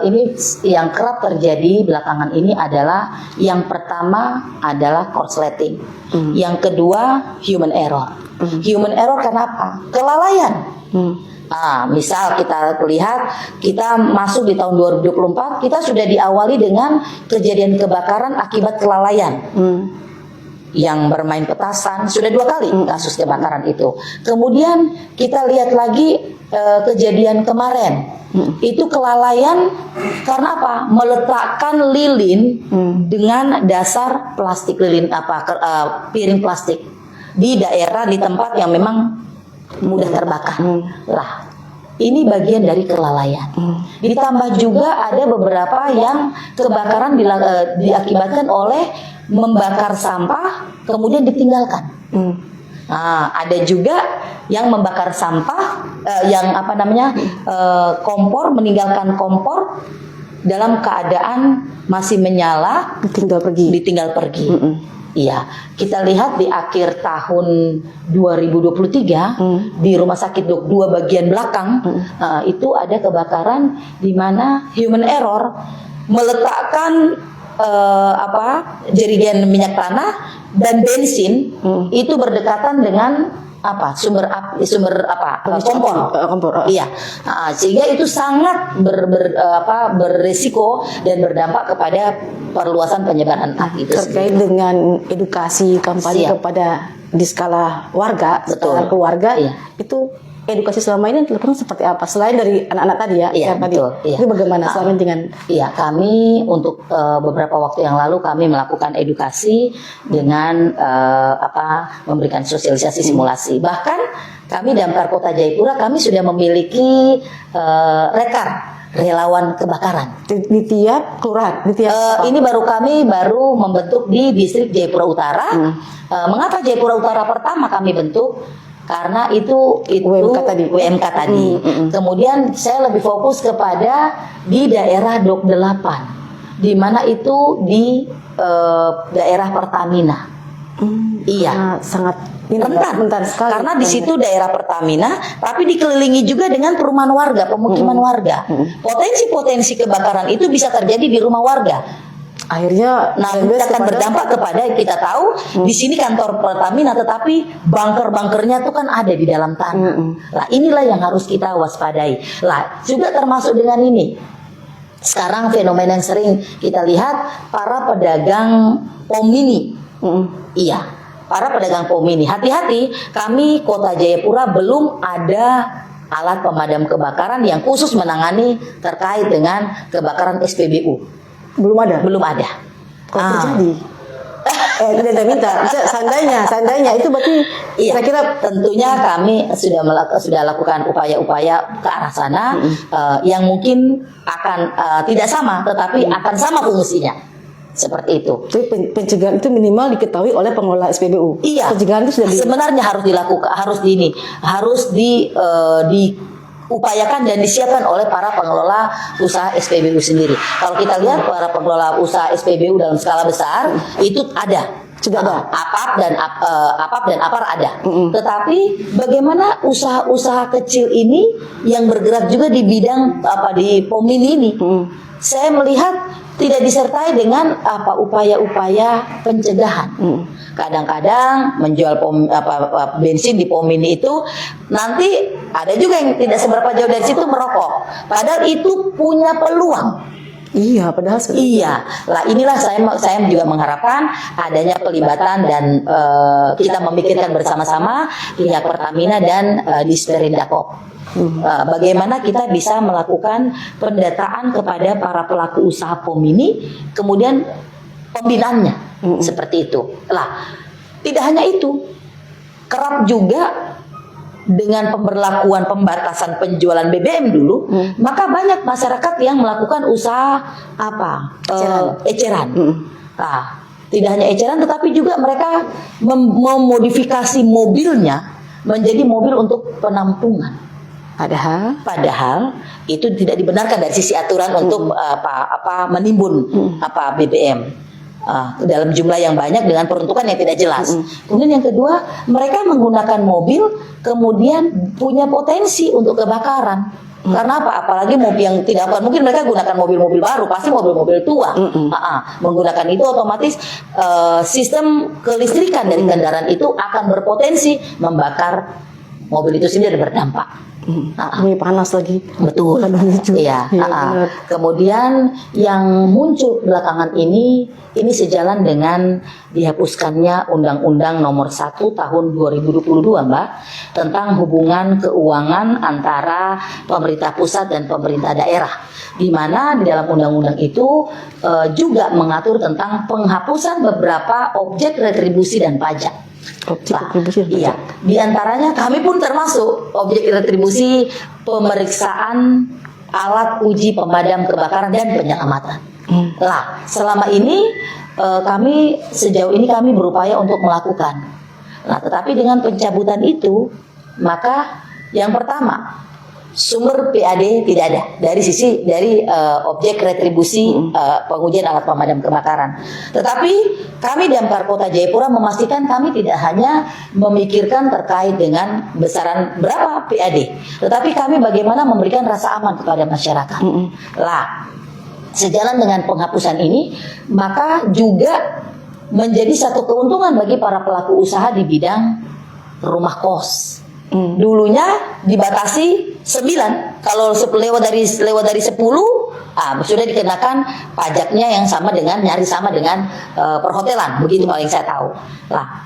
ini yang kerap terjadi belakangan ini adalah yang pertama adalah korsleting, yang kedua human error. Human error kenapa? Kelalaian. Misal kita lihat, kita masuk di tahun 2024, kita sudah diawali dengan kejadian kebakaran akibat kelalaian. Yang bermain petasan, sudah 2 kali kasus kebakaran itu. Kemudian kita lihat lagi kejadian kemarin, itu kelalaian karena apa? Meletakkan lilin dengan dasar plastik, piring plastik di daerah, di tempat yang memang mudah terbakar. Lah, ini bagian dari kelalaian. Ditambah juga ada beberapa yang kebakaran diakibatkan oleh membakar sampah kemudian ditinggalkan. Ada juga yang membakar sampah, kompor, meninggalkan kompor dalam keadaan masih menyala, ditinggal pergi. Iya, kita lihat di akhir tahun 2023 di Rumah Sakit Dok 2 bagian belakang itu ada kebakaran di mana human error meletakkan jerigen minyak tanah dan bensin itu berdekatan dengan kompor. Iya. Sehingga itu sangat beresiko dan berdampak kepada perluasan penyebaran api itu terkait sendiri. dengan edukasi kampanye kepada di skala warga, Betul. skala keluarga, Iya. itu edukasi selama ini dilakukan seperti apa selain dari anak-anak tadi ya? Iya, yang tadi. betul, iya. Itu bagaimana selama ini dengan Iya, kami untuk beberapa waktu yang lalu kami melakukan edukasi dengan memberikan sosialisasi simulasi. Bahkan kami Damkar Kota Jayapura kami sudah memiliki rekar relawan kebakaran. di tiap kelurahan, di tiap Ini kami baru membentuk di distrik Jayapura Utara. Mengapa Jayapura Utara pertama kami bentuk? Karena itu WMK tadi. Kemudian saya lebih fokus kepada di daerah Dok 8, di mana itu di daerah Pertamina. Iya, sangat rentan sekali. Karena di situ daerah Pertamina, tapi dikelilingi juga dengan perumahan warga, pemukiman warga. Potensi-potensi kebakaran itu bisa terjadi di rumah warga. Akhirnya Itu akan berdampak kepada kita tahu di sini kantor Pertamina, tetapi bunker-bunkernya itu kan ada di dalam tanah. Lah inilah yang harus kita waspadai. Lah juga termasuk dengan ini. Sekarang fenomena yang sering kita lihat para pedagang pom mini. Iya, para pedagang pom mini. Hati-hati, kami Kota Jayapura belum ada alat pemadam kebakaran yang khusus menangani terkait dengan kebakaran SPBU. Belum ada. Kalau terjadi, tidak minta. Seandainya itu berarti Iya, saya kira tentunya kami sudah lakukan upaya-upaya ke arah sana yang mungkin akan tidak sama, tetapi akan sama fungsinya. Seperti itu. Jadi pencegahan itu minimal diketahui oleh pengelola SPBU. Iya. Pencegahan itu sudah sebenarnya harus dilakukan, harus diupayakan dan disiapkan oleh para pengelola usaha SPBU sendiri. Kalau kita lihat para pengelola usaha SPBU dalam skala besar itu ada. Sudah ada. APAP dan APAR ada. Tetapi bagaimana usaha-usaha kecil ini yang bergerak juga di bidang di pom mini ini? Saya melihat tidak disertai dengan upaya-upaya pencegahan. Kadang-kadang menjual bensin di pom mini itu nanti ada juga yang tidak seberapa jauh dari situ merokok. Padahal itu punya peluang. Iya, padahal iya. Lah inilah saya juga mengharapkan adanya pelibatan dan kita memikirkan bersama-sama pihak Pertamina dan Disperindakob. Bagaimana kita bisa melakukan pendataan kepada para pelaku usaha pom mini, kemudian pembinaannya seperti itu. Lah, tidak hanya itu, kerap juga dengan pemberlakuan pembatasan penjualan BBM dulu, maka banyak masyarakat yang melakukan usaha eceran. Nah, tidak hanya eceran, tetapi juga mereka memodifikasi mobilnya menjadi mobil untuk penampungan. Padahal itu tidak dibenarkan dari sisi aturan untuk menimbun BBM. Dalam jumlah yang banyak dengan peruntukan yang tidak jelas. Kemudian yang kedua, mereka menggunakan mobil kemudian punya potensi untuk kebakaran. Karena apa? Apalagi mobil yang tidak mungkin mereka gunakan mobil-mobil baru, pasti mobil-mobil tua. Menggunakan itu otomatis sistem kelistrikan dari kendaraan itu akan berpotensi membakar mobil itu sendiri, berdampak. Ini panas lagi. Betul. Iya. Kemudian yang muncul belakangan ini sejalan dengan dihapuskannya Undang-Undang Nomor 1 Tahun 2022, Mbak, tentang hubungan keuangan antara pemerintah pusat dan pemerintah daerah. Di mana di dalam undang-undang itu juga mengatur tentang penghapusan beberapa objek retribusi dan pajak. Iya, di antaranya kami pun termasuk objek retribusi pemeriksaan alat uji pemadam kebakaran dan penyelamatan. Lah, selama ini sejauh ini kami berupaya untuk melakukan. Nah, tetapi dengan pencabutan itu, maka yang pertama sumber PAD tidak ada dari objek retribusi pengujian alat pemadam kebakaran. Tetapi kami Damkar Kota Jayapura memastikan kami tidak hanya memikirkan terkait dengan besaran berapa PAD, tetapi kami bagaimana memberikan rasa aman kepada masyarakat. Lah, sejalan dengan penghapusan ini, maka juga menjadi satu keuntungan bagi para pelaku usaha di bidang rumah kos. Dulunya dibatasi 9, kalau lewat dari 10 sudah dikenakan pajaknya yang nyaris sama dengan perhotelan, begitu paling saya tahu. Lah,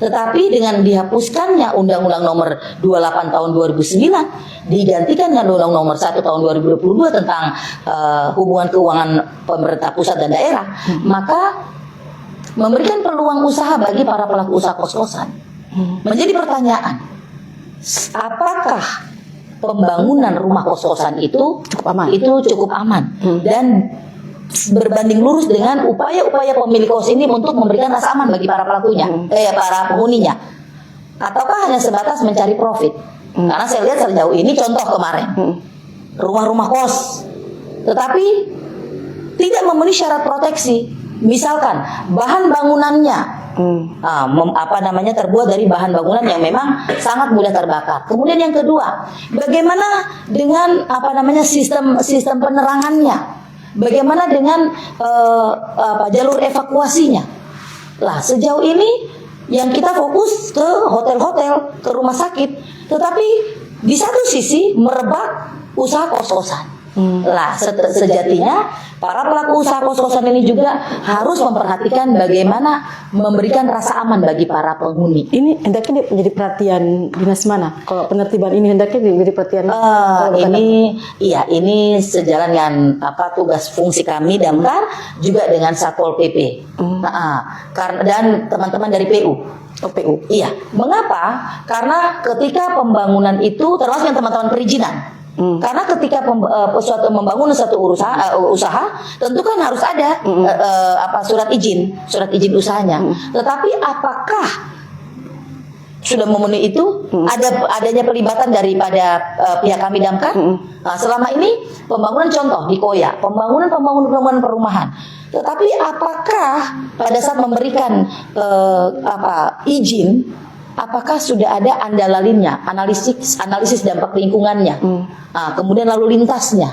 Tetapi dengan dihapuskannya Undang-Undang Nomor 28 Tahun 2009 digantikan dengan Undang-Undang Nomor 1 Tahun 2022 tentang hubungan keuangan pemerintah pusat dan daerah, maka memberikan peluang usaha bagi para pelaku usaha kos-kosan. Menjadi pertanyaan, apakah pembangunan rumah kos-kosan itu cukup aman dan berbanding lurus dengan upaya-upaya pemilik kos ini untuk memberikan rasa aman bagi para pelakunya, para penghuninya, ataukah hanya sebatas mencari profit? Karena saya lihat sejauh ini contoh kemarin rumah-rumah kos, tetapi tidak memenuhi syarat proteksi. Misalkan bahan bangunannya terbuat dari bahan bangunan yang memang sangat mudah terbakar. Kemudian yang kedua, bagaimana dengan sistem penerangannya? Bagaimana dengan jalur evakuasinya? Lah, sejauh ini yang kita fokus ke hotel-hotel, ke rumah sakit, tetapi di satu sisi merebak usaha kos-kosan. Lah, sejatinya para pelaku usaha kos-kosan ini juga harus memperhatikan bagaimana memberikan rasa aman bagi para penghuni. Ini hendaknya menjadi perhatian dinas mana? Kalau penertiban ini hendaknya menjadi perhatian ini sejalan dengan tugas fungsi kami Damkar juga dengan Satpol PP. Dan teman-teman dari PU. PU. Iya. Mengapa? Karena ketika pembangunan itu termasuk yang teman-teman perizinan. Karena ketika membangun satu usaha tentu kan harus ada surat izin usahanya. Tetapi apakah sudah memenuhi itu? Adanya pelibatan daripada pihak kami Damkar. Selama ini pembangunan contoh di Koya, pembangunan perumahan. Tetapi apakah pada saat memberikan izin, apakah sudah ada andalalinnya, analisis dampak lingkungannya, kemudian lalu lintasnya,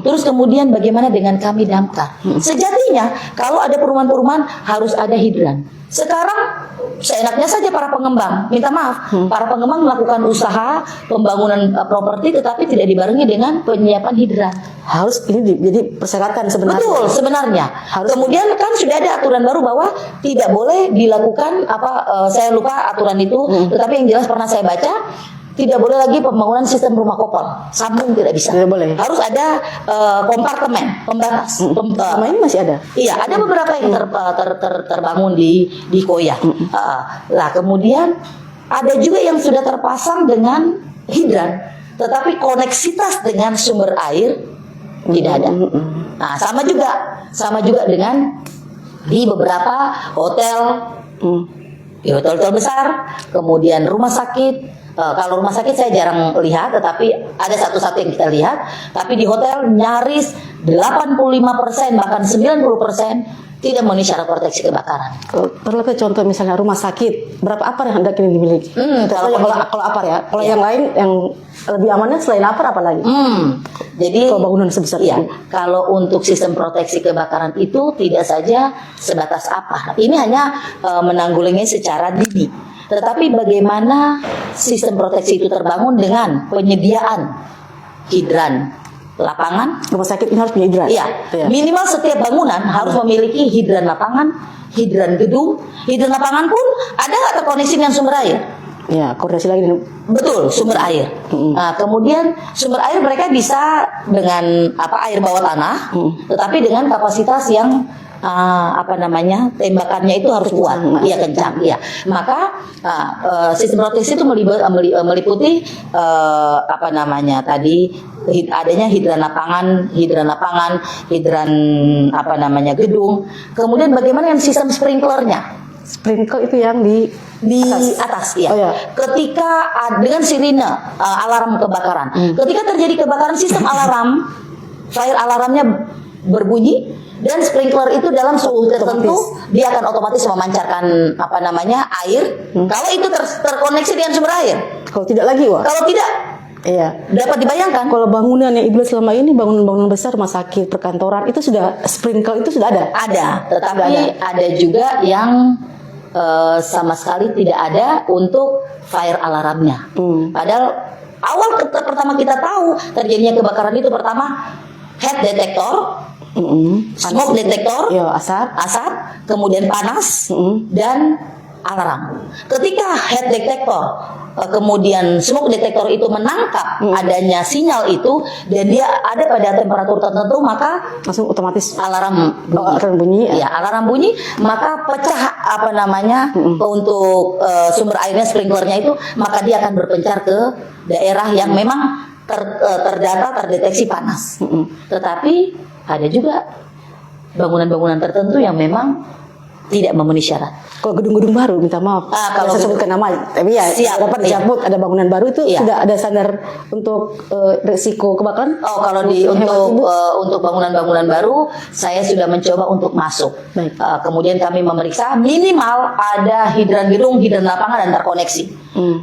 terus kemudian bagaimana dengan kami Damkar? Sejatinya kalau ada perumahan-perumahan harus ada hidran. Sekarang seenaknya saja para pengembang, minta maaf, para pengembang melakukan usaha pembangunan properti tetapi tidak dibarengi dengan penyiapan hidran. Harus ini jadi persyaratan sebenarnya. Betul, sebenarnya. Kemudian kan sudah ada aturan baru bahwa tidak boleh dilakukan saya lupa aturan itu, tetapi yang jelas pernah saya baca, tidak boleh lagi pembangunan sistem rumah kopel, sambung tidak bisa. Tidak boleh. Harus ada kompartemen, pembatas. Sama ini masih ada. Iya, ada beberapa yang terbangun di Koya. Lah kemudian ada juga yang sudah terpasang dengan hidran, tetapi koneksitas dengan sumber air tidak ada. Nah, sama juga dengan di beberapa hotel, di hotel-hotel besar, kemudian rumah sakit. Kalau rumah sakit saya jarang lihat, tetapi ada satu-satu yang kita lihat. Tapi di hotel nyaris 85% bahkan 90% tidak memenuhi syarat proteksi kebakaran. Terlebih contoh misalnya rumah sakit, berapa apar yang hendak ini dimiliki? Kalau apar ya, kalau yang lain yang lebih amannya selain apar apa lagi? Jadi kalau bangunan sebesar itu. Kalau untuk sistem proteksi kebakaran itu tidak saja sebatas apar. Ini hanya menanggulangi secara dini. Tetapi bagaimana sistem proteksi itu terbangun dengan penyediaan hidran lapangan. Rumah sakit ini harus punya hidran. Iya. Minimal setiap bangunan harus memiliki hidran lapangan, hidran gedung. Hidran lapangan pun ada nggak terkoneksi dengan sumber air? Ya, koordinasi lagi. Betul, sumber air. Nah, kemudian sumber air mereka bisa dengan air bawah tanah, tetapi dengan kapasitas yang tembakannya itu harus kuat, kencang, Maka sistem proteksi itu meliputi adanya hidran lapangan, hidran gedung. Kemudian bagaimana dengan sistem sprinklernya? Sprinkler itu yang di atas, ya. Ketika dengan sirine alarm kebakaran, ketika terjadi kebakaran, sistem alarm, fire alarmnya berbunyi. Dan sprinkler itu dalam suhu tertentu dia akan otomatis memancarkan air. Kalau itu terkoneksi dengan sumber air. Kalau tidak lagi, Kalau tidak, dapat dibayangkan. Kalau bangunan yang Ibu selama ini bangunan besar, rumah sakit, perkantoran itu sudah sprinkler itu sudah ada. Ada, tetapi ada juga yang sama sekali tidak ada untuk fire alarmnya. Padahal awal pertama kita tahu terjadinya kebakaran itu pertama head detector. Smoke detector, asap, kemudian panas, dan alarm. Ketika head detector kemudian smoke detector itu menangkap adanya sinyal itu dan dia ada pada temperatur tertentu, maka Langsung otomatis alarm akan bunyi. ya, alarm bunyi, maka pecah untuk sumber airnya, sprinklernya itu, maka dia akan berpencar ke daerah yang memang terdeteksi panas. Tetapi ada juga bangunan-bangunan tertentu yang memang tidak memenuhi syarat. Kalau gedung-gedung baru, minta maaf, kalau saya sebutkan nama, tapi ya siap, dapat dicabut, ada bangunan baru itu sudah ada standar untuk risiko kebakaran. Oh, kalau untuk bangunan-bangunan baru, saya sudah mencoba untuk masuk. Baik. Kemudian kami memeriksa minimal ada hidran gedung, hidran lapangan dan terkoneksi.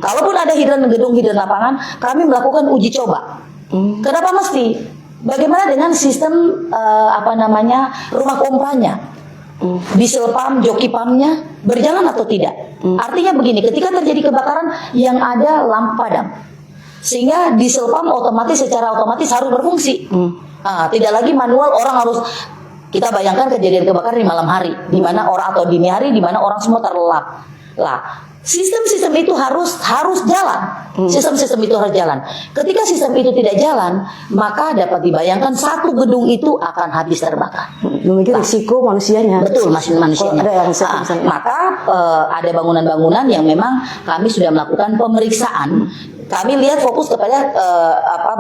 Kalaupun ada hidran gedung, hidran lapangan, kami melakukan uji coba. Kenapa mesti? Bagaimana dengan sistem rumah pompanya? Diesel pump, joki pumpnya berjalan atau tidak? Artinya begini, ketika terjadi kebakaran yang ada lampu padam, sehingga diesel pump secara otomatis harus berfungsi. Tidak lagi manual, orang harus, kita bayangkan kejadian kebakaran di malam hari, di mana orang, atau dini hari, di mana orang semua terlelap. Lah, sistem-sistem itu harus jalan. Sistem-sistem itu harus jalan. Ketika sistem itu tidak jalan, maka dapat dibayangkan satu gedung itu akan habis terbakar. Memiliki risiko manusianya. Betul, manusianya. Ada yang maka ada bangunan-bangunan yang memang kami sudah melakukan pemeriksaan. Kami lihat fokus kepada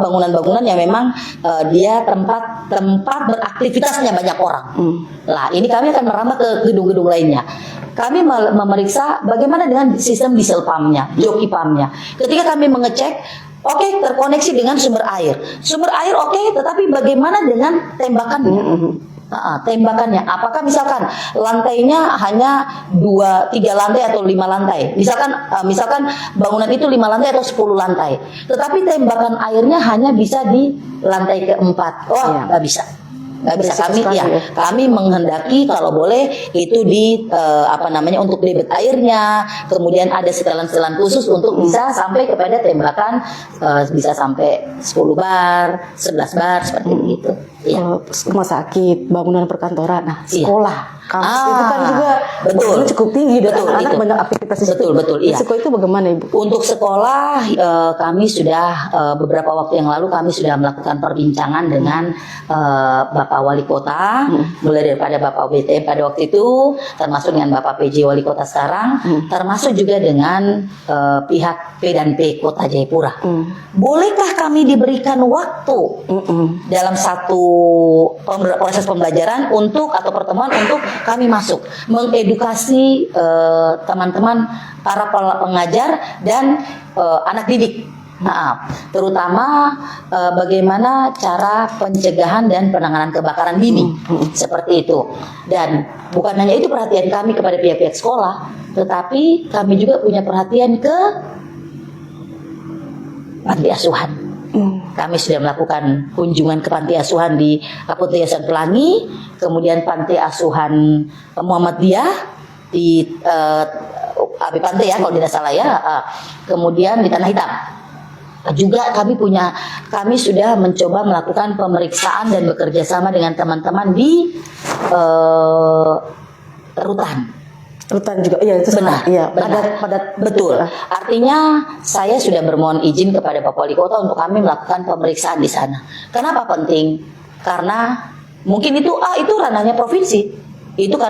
bangunan-bangunan yang memang dia tempat beraktivitasnya banyak orang. Lah, ini kami akan merambah ke gedung-gedung lainnya. Kami memeriksa bagaimana dengan sistem diesel pumpnya, joki pumpnya. Ketika kami mengecek, oke, terkoneksi dengan sumber air. Sumber air oke, tetapi bagaimana dengan tembakannya? Tembakannya, apakah misalkan lantainya hanya 2-3 lantai atau 5 lantai? Misalkan bangunan itu 5 lantai atau 10 lantai, tetapi tembakan airnya hanya bisa di lantai keempat. Nggak bisa. Nggak bisa. Kami menghendaki kalau boleh itu di untuk debit airnya, kemudian ada setelan-setelan khusus untuk bisa sampai kepada tembakan, bisa sampai 10 bar, 11 bar seperti itu. Rumah sakit, bangunan perkantoran, sekolah, kampus itu kan juga cukup tinggi dan anak banyak aktivitas di situ. Betul. Risiko itu bagaimana, Ibu? Untuk sekolah, kami sudah beberapa waktu yang lalu kami sudah melakukan perbincangan dengan Bapak Wali Kota, mulai daripada Bapak BTM pada waktu itu, termasuk dengan Bapak PJ Wali Kota sekarang, termasuk juga dengan pihak P dan P Kota Jayapura. Bolehkah kami diberikan waktu dalam satu proses pembelajaran atau pertemuan untuk kami masuk mengedukasi teman-teman para pengajar dan anak didik, terutama bagaimana cara pencegahan dan penanganan kebakaran dini seperti itu. Dan bukan hanya itu perhatian kami kepada pihak-pihak sekolah, tetapi kami juga punya perhatian ke panti asuhan. Kami sudah melakukan kunjungan ke panti asuhan di Panti Asuhan Pelangi, kemudian panti asuhan Muhammadiyah di AB Pantai kalau tidak salah kemudian di Tanah Hitam. Juga kami sudah mencoba melakukan pemeriksaan dan bekerja sama dengan teman-teman di Rutan juga, itu benar. Padat. Betul. Artinya saya sudah bermohon izin kepada Bapak Wali Kota untuk kami melakukan pemeriksaan di sana. Kenapa penting? Karena mungkin itu ranahnya provinsi. Itu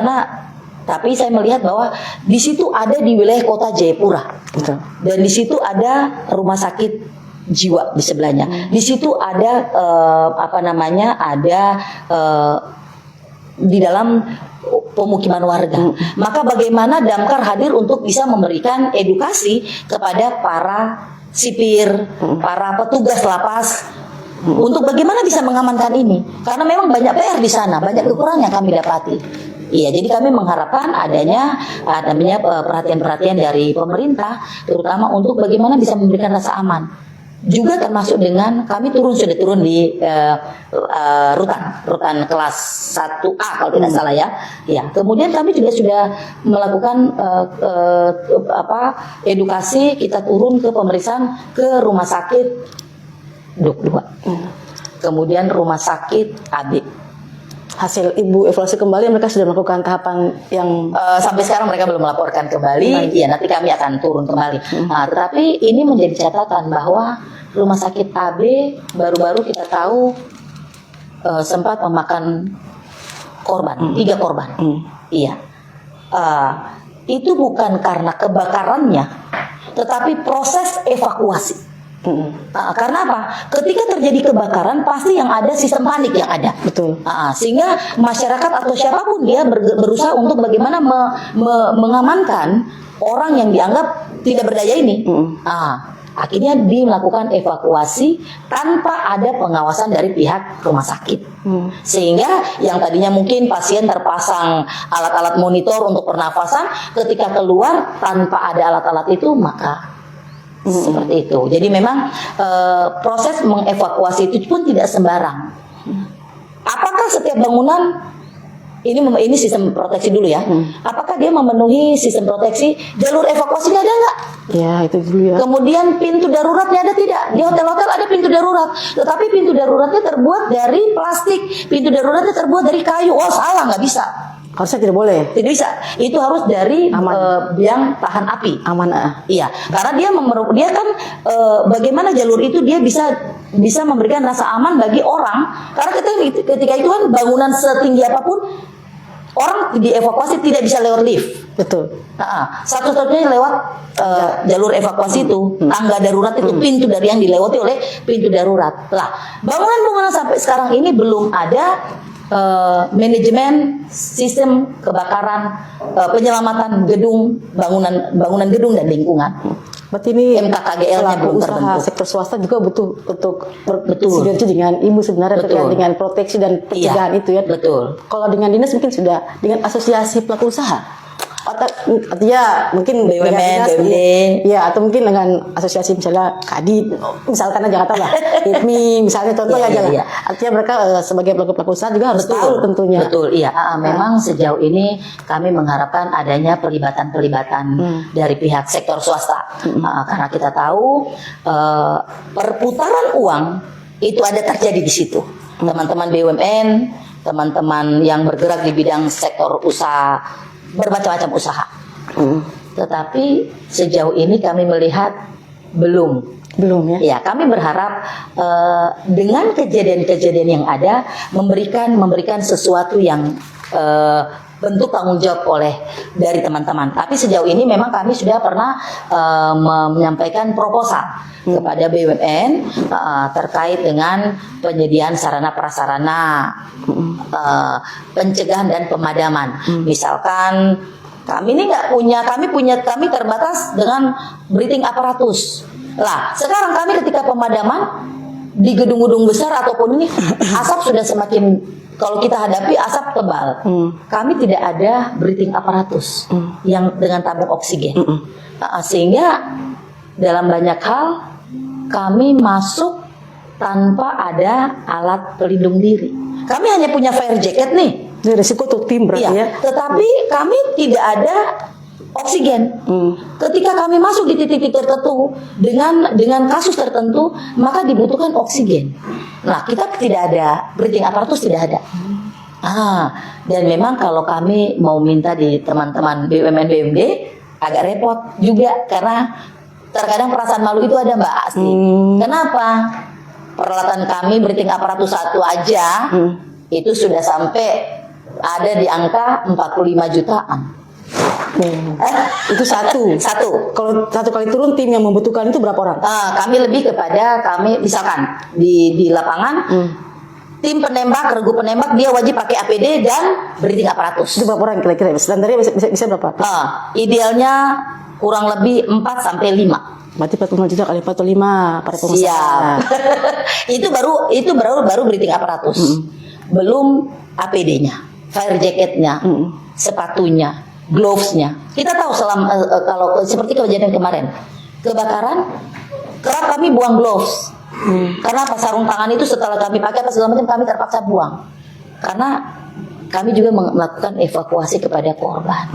tapi saya melihat bahwa di situ ada di wilayah Kota Jayapura. Betul. Dan di situ ada rumah sakit jiwa di sebelahnya. Di situ ada di dalam pemukiman warga. Maka bagaimana Damkar hadir untuk bisa memberikan edukasi kepada para sipir, para petugas lapas untuk bagaimana bisa mengamankan ini. Karena memang banyak PR di sana, banyak kekurangan yang kami dapati. Jadi kami mengharapkan adanya perhatian-perhatian dari pemerintah, terutama untuk bagaimana bisa memberikan rasa aman. Juga termasuk dengan kami sudah turun di rutan kelas 1A kalau tidak salah ya. Kemudian kami juga sudah melakukan edukasi, kita turun ke pemeriksaan ke rumah sakit Duk 2. Kemudian rumah sakit AB. hasil ibu evaluasi kembali mereka sudah melakukan tahapan yang Sampai sekarang mereka belum melaporkan kembali. Ya, nanti kami akan turun kembali. Nah, tetapi ini menjadi catatan bahwa Rumah Sakit AB baru-baru kita tahu sempat memakan korban, 3 korban. Iya. Itu bukan karena kebakarannya, tetapi proses evakuasi. Karena apa? Ketika terjadi kebakaran pasti yang ada sistem panik yang ada. betul. Sehingga masyarakat atau siapapun dia berusaha untuk bagaimana mengamankan orang yang dianggap tidak berdaya ini. Akhirnya dia melakukan evakuasi tanpa ada pengawasan dari pihak rumah sakit. Sehingga yang tadinya mungkin pasien terpasang alat-alat monitor untuk pernafasan, ketika keluar tanpa ada alat-alat itu, maka seperti itu. Jadi memang proses mengevakuasi itu pun tidak sembarang. Apakah setiap bangunan ini sistem proteksi dulu ya? Apakah dia memenuhi sistem proteksi? Jalur evakuasinya ada nggak? Ya, itu dulu ya. Kemudian pintu daruratnya ada tidak? Di hotel-hotel ada pintu darurat, tetapi pintu daruratnya terbuat dari plastik, pintu daruratnya terbuat dari kayu. Oh, salah, nggak bisa. Harusnya tidak boleh. Tidak bisa. Itu harus dari yang tahan api. Aman. Iya, karena dia kan bagaimana jalur itu dia bisa memberikan rasa aman bagi orang. Karena ketika itu kan bangunan setinggi apapun orang dievakuasi tidak bisa lewat lift. Betul. Satu-satunya lewat jalur evakuasi itu, tangga darurat itu pintu dari yang dilewati oleh pintu darurat. Lah, bangunan-bangunan sampai sekarang ini belum ada manajemen sistem kebakaran, penyelamatan gedung, bangunan gedung dan lingkungan. Berarti ini MKKGL-nya belum usaha terbentuk. sektor swasta juga butuh untuk Betul. sinergi dengan ibu sebenarnya terkait dengan proteksi dan pencegahan itu ya. Betul. Kalau dengan dinas mungkin sudah dengan asosiasi pelaku usaha. Artinya mungkin BUMN, dengan dinas, BUMD. ya atau mungkin dengan asosiasi misalnya Kadin, misalkan aja kata lah, IPMI misalnya contoh aja lah. Iya. Artinya mereka sebagai pelaku usaha juga harus tahu tentunya. Betul, iya. Memang sejauh ini kami mengharapkan adanya pelibatan dari pihak sektor swasta. Karena kita tahu perputaran uang itu ada terjadi di situ. Teman-teman BUMN, teman-teman yang bergerak di bidang sektor usaha, bermacam-macam usaha. Tetapi sejauh ini kami melihat belum ya. Ya, kami berharap dengan kejadian-kejadian yang ada memberikan sesuatu yang bentuk tanggung jawab dari teman-teman. Tapi sejauh ini memang kami sudah pernah menyampaikan proposal kepada BUMN terkait dengan penyediaan sarana prasarana, pencegahan dan pemadaman. Misalkan kami ini nggak punya, kami terbatas dengan breathing apparatus. Lah, sekarang kami ketika pemadaman di gedung-gedung besar ataupun ini asap sudah semakin, kalau kita hadapi asap tebal, kami tidak ada breathing apparatus yang dengan tabung oksigen. Sehingga dalam banyak hal kami masuk tanpa ada alat pelindung diri. Kami hanya punya fire jacket nih. Ini resiko untuk tim berarti ya. Tetapi kami tidak ada oksigen. Ketika kami masuk di titik-titik tertentu dengan kasus tertentu, maka dibutuhkan oksigen. Nah, kita tidak ada breathing apparatus, tidak ada. Dan memang kalau kami mau minta di teman-teman BUMN BUMD agak repot juga karena terkadang perasaan malu itu ada, Mbak Asti. Kenapa? Peralatan kami breathing apparatus satu aja itu sudah sampai ada di angka 45 jutaan. Itu satu. Kalau satu kali turun tim yang membutuhkan itu berapa orang? Kami lebih kepada misalkan di lapangan tim penembak, regu penembak dia wajib pakai APD dan breathing apparatus. Itu berapa orang kira-kira? Standarnya bisa berapa? Idealnya kurang lebih 4 sampai 5. Berarti 45 juta kali 45 pada pengusaha. Siap. itu baru breathing apparatus. Belum APD-nya, fire jacket-nya, sepatunya, gloves-nya. Kita tahu kalau seperti kejadian kemarin, kebakaran, kerap kami buang gloves. Karena sarung tangan itu setelah kami pakai segala macam kami terpaksa buang. Karena kami juga melakukan evakuasi kepada korban.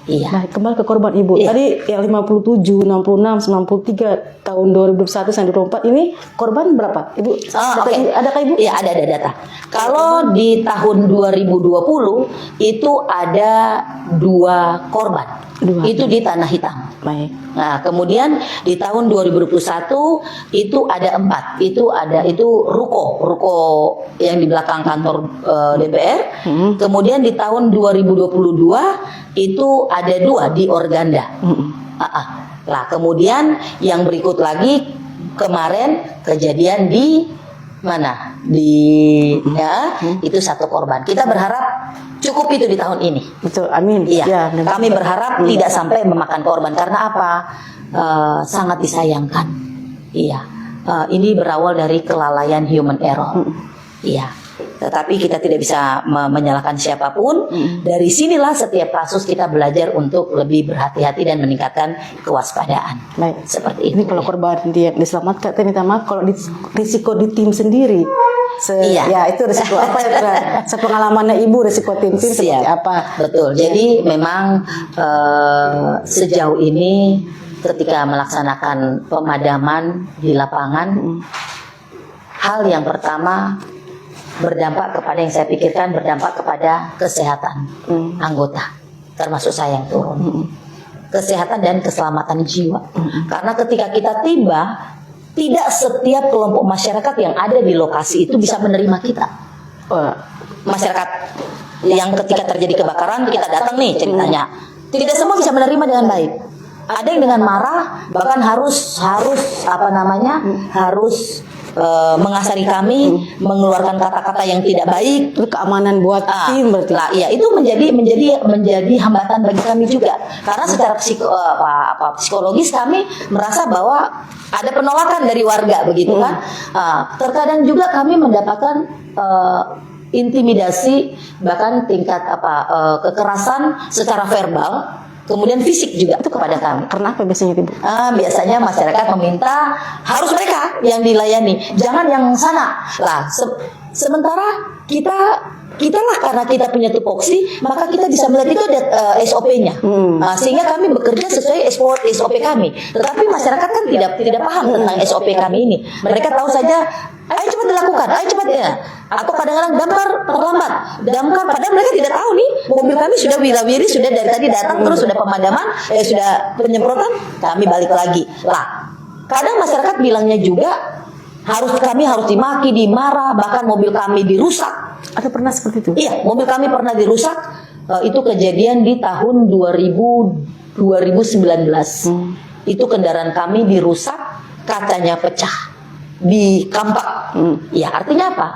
Iya. Nah, kembali ke korban Ibu. Iya. Tadi yang 57, 66, 93 tahun 2021 sampai 2024 ini korban berapa? Ibu, Oke. adakah Ibu? Iya, ada data. Kalau di tahun 2020 itu ada 2 korban. Dua. Itu di Tanah Hitam. Baik. Nah, kemudian di tahun 2021 itu ada 4. Itu ruko yang di belakang kantor DPR. Kemudian di tahun 2022 itu ada 2 di Organda. Lah, kemudian yang berikut lagi kemarin kejadian di mana? Itu 1 korban. Kita berharap cukup itu di tahun ini. Betul, amin. Iya, Ya, kami berharap tidak sampai memakan korban karena apa? Sangat disayangkan. Iya, ini berawal dari kelalaian human error. Iya, tetapi kita tidak bisa menyalahkan siapapun. Dari sinilah setiap kasus kita belajar untuk lebih berhati-hati dan meningkatkan kewaspadaan. Baik. Seperti Ini itu. kalau korban dia diselamatkan, saya minta maaf kalau risiko di tim sendiri. Iya. Ya, itu risiko apa ya? Sepengalamannya Ibu, risiko tim seperti Siap. apa? Betul. Jadi memang sejauh ini ketika melaksanakan pemadaman di lapangan, hal yang pertama berdampak kepada yang saya pikirkan berdampak kepada kesehatan anggota, termasuk saya yang turun. Kesehatan dan keselamatan jiwa. Karena ketika kita tiba, tidak setiap kelompok masyarakat yang ada di lokasi itu bisa menerima kita. Masyarakat yang ketika terjadi kebakaran kita datang nih ceritanya, tidak semua bisa menerima dengan baik. Ada yang dengan marah, bahkan harus mengasari kami, mengeluarkan kata-kata yang tidak baik. Itu keamanan buat tim berarti. Lah, iya, itu menjadi hambatan bagi kami juga. Karena secara psikologis kami merasa bahwa ada penolakan dari warga begitu kan. Terkadang juga kami mendapatkan intimidasi, bahkan tingkat kekerasan secara verbal, kemudian fisik juga itu kepada kami. Kenapa biasanya Ibu? Biasanya masyarakat meminta harus mereka yang dilayani, jangan yang sana. Lah, sementara kita lah karena kita punya tupoksi, maka kita bisa melihat itu ada SOP-nya. Sehingga kami bekerja sesuai SOP kami. Tetapi masyarakat kan tidak paham tentang SOP kami ini. Mereka tahu saja, ayo cepat dilakukan, ayo cepat ya. Atau kadang-kadang damkar padahal mereka tidak tahu nih, mobil kami sudah wirawiri, sudah dari tadi datang, terus sudah pemadaman, sudah penyemprotan, kami balik lagi. Lah, kadang masyarakat bilangnya juga kami harus dimaki, dimarah, bahkan mobil kami dirusak. Ada pernah seperti itu? Iya, mobil kami pernah dirusak. Itu kejadian di tahun 2019. Itu kendaraan kami dirusak, kacanya pecah di Kampak. Ya, artinya apa?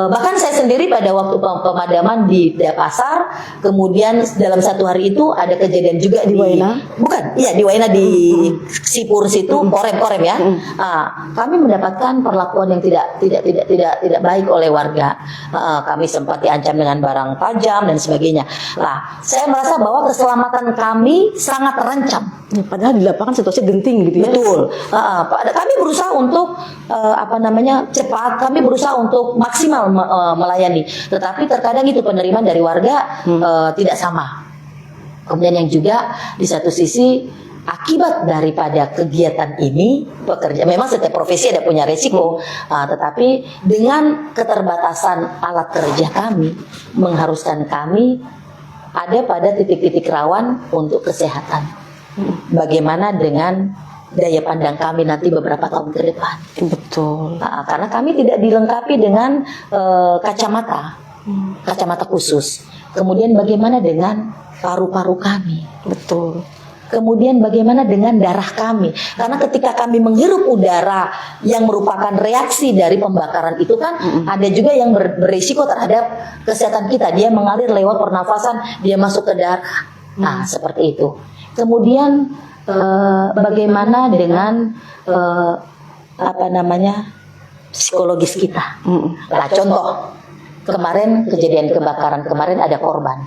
Bahkan saya sendiri pada waktu pemadaman di Pasar, kemudian dalam 1 hari itu ada kejadian juga di Waena? Bukan, iya di Waena di Sipur situ, korem ya. Kami mendapatkan perlakuan yang tidak baik oleh warga. Kami sempat diancam dengan barang tajam dan sebagainya. Lah, saya merasa bahwa keselamatan kami sangat terancam. Ya, padahal di lapangan situasi genting gitu ya. Betul. Kami berusaha untuk cepat. Kami berusaha untuk maksimal melayani. Tetapi terkadang itu penerimaan dari warga tidak sama. Kemudian yang juga di satu sisi akibat daripada kegiatan ini memang setiap profesi ada punya resiko, tetapi dengan keterbatasan alat kerja kami mengharuskan kami ada pada titik-titik rawan untuk kesehatan. Bagaimana dengan daya pandang kami nanti beberapa tahun ke depan? Betul. Karena kami tidak dilengkapi dengan kacamata khusus. Kemudian bagaimana dengan paru-paru kami? Betul. Kemudian bagaimana dengan darah kami? Karena ketika kami menghirup udara yang merupakan reaksi dari pembakaran itu kan ada juga yang berisiko terhadap kesehatan kita. Dia mengalir lewat pernafasan, dia masuk ke darah. Nah, seperti itu. Kemudian bagaimana dengan psikologis kita? Nah, contoh kemarin kejadian kebakaran kemarin ada korban.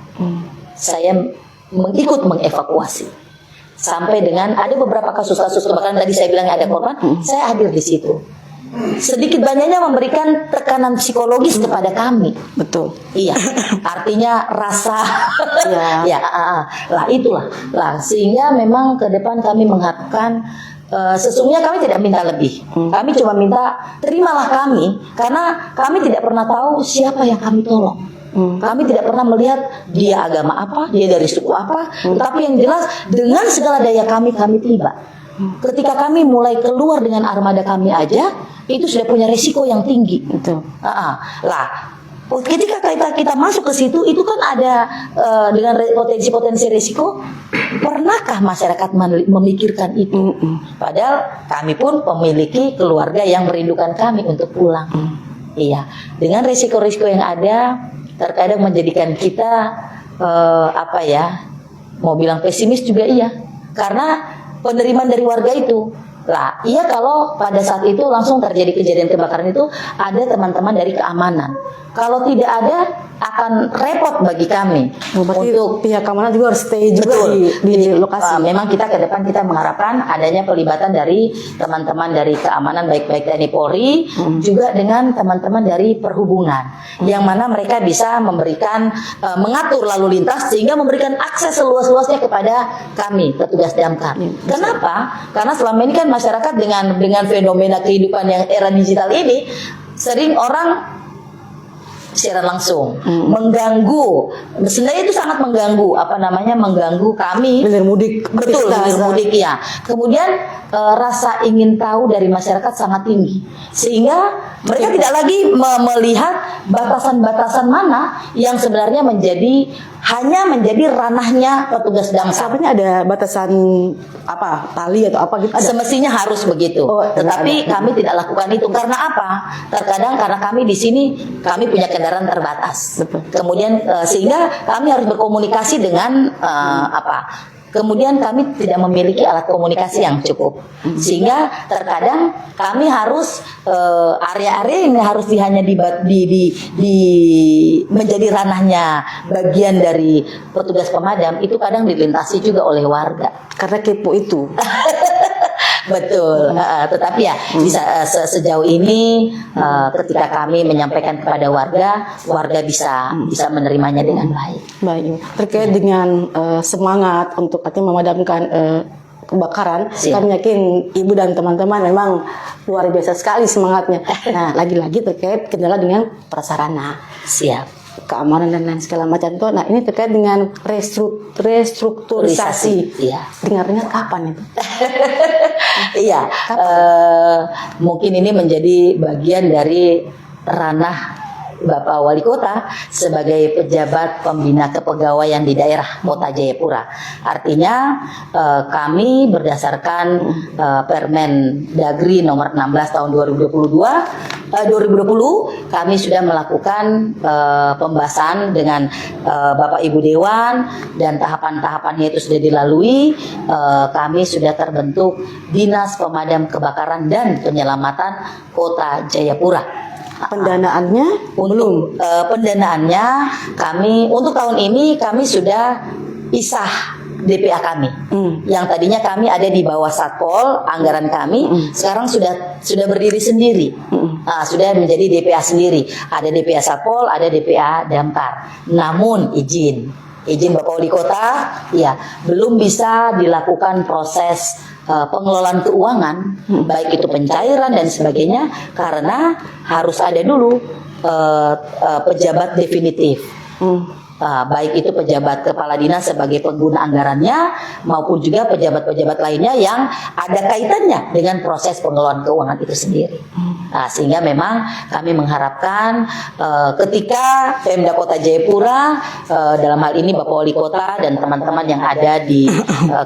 Saya ikut mengevakuasi sampai dengan ada beberapa kasus-kasus kebakaran tadi saya bilang ada korban. Saya hadir di situ. sedikit banyaknya memberikan tekanan psikologis kepada kami. Betul. Iya, artinya rasa, Ya. ya, lah itulah, lah sehingga memang ke depan kami mengharapkan sesungguhnya kami tidak minta lebih, kami cuma minta terimalah kami, karena kami tidak pernah tahu siapa yang kami tolong. Kami tidak pernah melihat dia agama apa, dia dari suku apa, tetapi yang jelas dengan segala daya kami tiba. Ketika kami mulai keluar dengan armada kami aja, itu sudah punya resiko yang tinggi. Betul. Lah, ketika kita masuk ke situ, itu kan ada dengan potensi resiko. Pernahkah masyarakat memikirkan itu? Padahal kami pun memiliki keluarga yang merindukan kami untuk pulang. Iya, dengan resiko-resiko yang ada, terkadang menjadikan kita mau bilang pesimis juga iya, karena penerimaan dari warga itu. Lah, iya kalau pada saat itu langsung terjadi kejadian kebakaran itu ada teman-teman dari keamanan. Kalau tidak ada akan repot bagi kami. Berarti untuk pihak keamanan juga harus stay juga di lokasi. Memang kita ke depan kita mengharapkan adanya pelibatan dari teman-teman dari keamanan baik TNI Polri juga dengan teman-teman dari perhubungan, yang mana mereka bisa memberikan mengatur lalu lintas sehingga memberikan akses seluas-luasnya kepada kami petugas damkar. Kenapa? Karena selama ini kan masyarakat dengan fenomena kehidupan yang era digital ini sering orang secara langsung mengganggu. Sebenarnya itu sangat mengganggu, mengganggu kami. Hilir mudik. Betul, hilir mudik ya. Kemudian rasa ingin tahu dari masyarakat sangat tinggi, sehingga mereka tidak lagi melihat batasan-batasan mana yang sebenarnya hanya menjadi ranahnya petugas damkar. Sebenarnya ada batasan tali atau apa gitu? Ada. Semestinya harus begitu. Tetapi kami tidak lakukan itu karena apa? Terkadang karena kami di sini kami punya kendaraan terbatas. Betul. Kemudian sehingga kami harus berkomunikasi dengan Kemudian kami tidak memiliki alat komunikasi yang cukup, sehingga terkadang kami harus area-area ini harus hanya menjadi ranahnya bagian dari petugas pemadam, itu kadang dilintasi juga oleh warga. Karena kepo itu. Betul, tetapi ya bisa sejauh ini ketika kami menyampaikan kepada warga bisa menerimanya dengan baik. Baik, terkait dengan semangat untuk artinya memadamkan kebakaran, kami yakin ibu dan teman-teman memang luar biasa sekali semangatnya. Nah, lagi-lagi terkait kendala dengan prasarana. Siap. Keamanan dan lain segala macam itu. Nah, ini terkait dengan restrukturisasi. Iya. Dengarnya kapan itu? Iya. Mungkin ini menjadi bagian dari ranah Bapak Wali Kota sebagai pejabat pembina kepegawaian di daerah Kota Jayapura. Artinya kami berdasarkan Permen Dagri nomor 16 tahun 2020 kami sudah melakukan pembahasan dengan Bapak Ibu Dewan, dan tahapan-tahapannya itu sudah dilalui. Kami sudah terbentuk Dinas Pemadam Kebakaran dan Penyelamatan Kota Jayapura. Pendanaannya belum. Pendanaannya kami untuk tahun ini kami sudah pisah DPA kami. Yang tadinya kami ada di bawah Satpol, anggaran kami sekarang sudah berdiri sendiri. Sudah menjadi DPA sendiri. Ada DPA Satpol, ada DPA Damkar. Namun izin Bapak Wali Kota, ya belum bisa dilakukan proses pengelolaan keuangan, baik itu pencairan dan sebagainya, karena harus ada dulu pejabat definitif. Baik itu pejabat kepala dinas sebagai pengguna anggarannya, maupun juga pejabat-pejabat lainnya yang ada kaitannya dengan proses pengelolaan keuangan itu sendiri. Sehingga memang kami mengharapkan ketika Pemda Kota Jayapura, dalam hal ini Bapak Wali Kota dan teman-teman yang ada di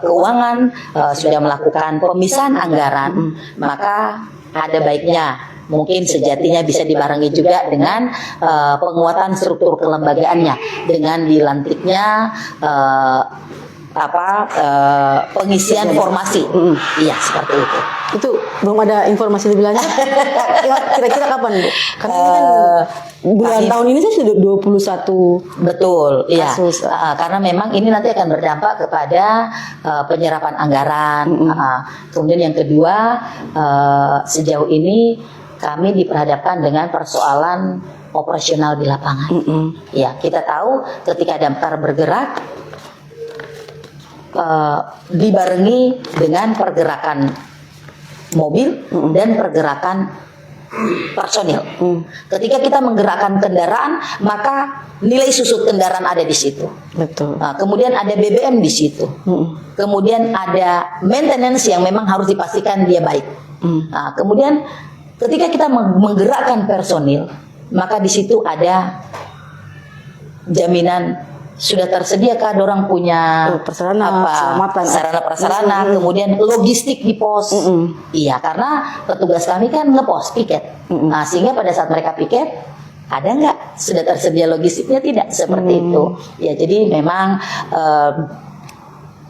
keuangan sudah melakukan pemisahan anggaran, maka ada baiknya mungkin sejatinya bisa dibarengi juga dengan penguatan struktur kelembagaannya dengan dilantiknya pengisian formasi. Iya, seperti itu. Itu belum ada informasi lebih lanjut. Kira-kira kapan, Bu? Karena ini kan bulan tahun ini saya sudah 21. Betul, iya. Kasus. Karena memang ini nanti akan berdampak kepada penyerapan anggaran. Kemudian yang kedua, sejauh ini kami diperhadapkan dengan persoalan operasional di lapangan. Ya, kita tahu ketika damkar bergerak dibarengi dengan pergerakan mobil dan pergerakan personil. Ketika kita menggerakkan kendaraan, maka nilai susut kendaraan ada di situ. Betul. Nah, kemudian ada BBM di situ. Kemudian ada maintenance yang memang harus dipastikan dia baik. Nah, kemudian ketika kita menggerakkan personil, maka di situ ada jaminan sudah tersediakah orang punya prasarana, keselamatan, sarana prasarana, kemudian logistik di pos. Iya, karena petugas kami kan ngepos piket. Nah, sehingga pada saat mereka piket, ada nggak sudah tersedia logistiknya? Tidak seperti itu. Ya, jadi memang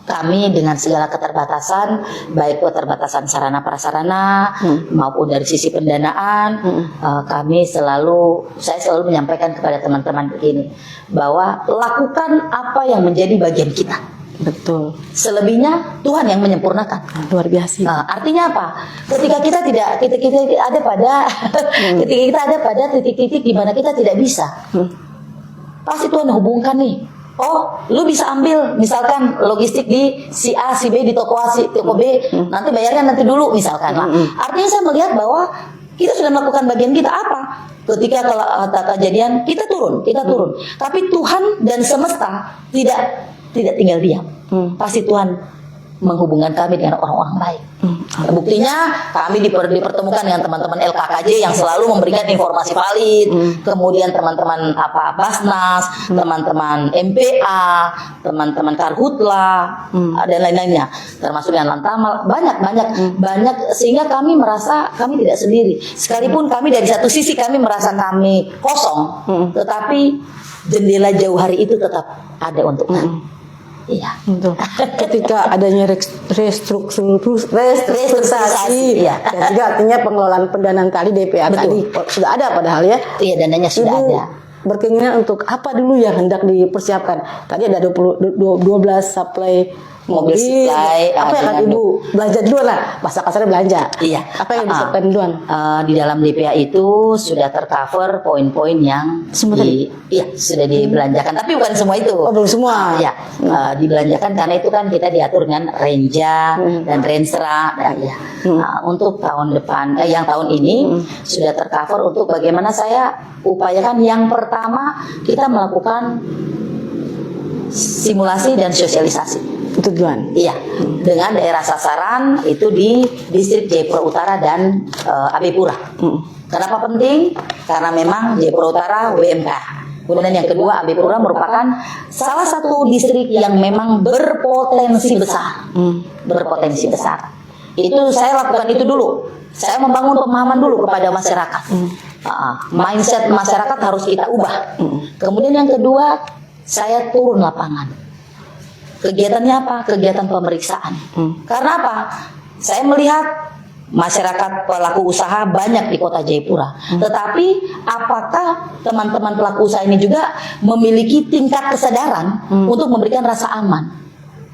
kami dengan segala keterbatasan, baik keterbatasan sarana prasarana maupun dari sisi pendanaan, saya selalu menyampaikan kepada teman-teman begini, bahwa lakukan apa yang menjadi bagian kita. Betul. Selebihnya Tuhan yang menyempurnakan. Luar biasa. Artinya apa? Ketika kita ada pada ketika kita ada pada titik-titik di mana kita tidak bisa, pasti Tuhan hubungkan nih. Oh, lu bisa ambil misalkan logistik di si A, si B, di toko A, si toko B, nanti bayarnya nanti dulu misalkan. Nah, artinya saya melihat bahwa kita sudah melakukan bagian kita apa? Ketika kalau kejadian kita turun. Tapi Tuhan dan semesta tidak tinggal diam. Pasti Tuhan menghubungkan kami dengan orang-orang baik. Buktinya kami dipertemukan dengan teman-teman LKKJ yang selalu memberikan informasi valid, kemudian teman-teman Basnas, teman-teman MPA, teman-teman Karhutla, dan lain-lainnya, termasuk dengan Lantamal, banyak, sehingga kami merasa kami tidak sendiri. Sekalipun kami dari satu sisi kami merasa kami kosong, tetapi jendela jauh hari itu tetap ada untuk kami. Iya. Ketika adanya restrukturisasi, iya. Dan juga artinya pengelolaan pendanaan tadi DPA tadi sudah ada padahal ya. Iya, dananya sudah ada. Berkeinginan untuk apa dulu yang hendak dipersiapkan? Tadi ada 12 supply mobil supply. Apa yang akan Ibu belanja dulu lah, bahasa kasarnya belanja. Iya. Apa yang disiapkan duluan? Di dalam DPA itu sudah tercover poin-poin yang sudah dibelanjakan. Tapi bukan semua itu. Oh, belum semua. Ya, dibelanjakan karena itu kan kita diatur dengan Renja dan Renstra. Untuk tahun depan, yang tahun ini sudah tercover untuk bagaimana saya upayakan. Yang pertama kita melakukan simulasi dan sosialisasi. Itu duluan. Iya, dengan daerah sasaran itu di distrik Jayapura Utara dan Abepura. Kenapa penting? Karena memang Jayapura Utara WMK. Kemudian yang kedua, Abepura merupakan salah satu distrik yang memang berpotensi besar. Berpotensi besar. Itu saya lakukan itu dulu. Saya membangun pemahaman dulu kepada masyarakat. Mindset masyarakat harus kita ubah. Kemudian yang kedua, saya turun lapangan. Kegiatannya apa? Kegiatan pemeriksaan. Karena apa? Saya melihat masyarakat pelaku usaha banyak di Kota Jayapura. Tetapi apakah teman-teman pelaku usaha ini juga memiliki tingkat kesadaran untuk memberikan rasa aman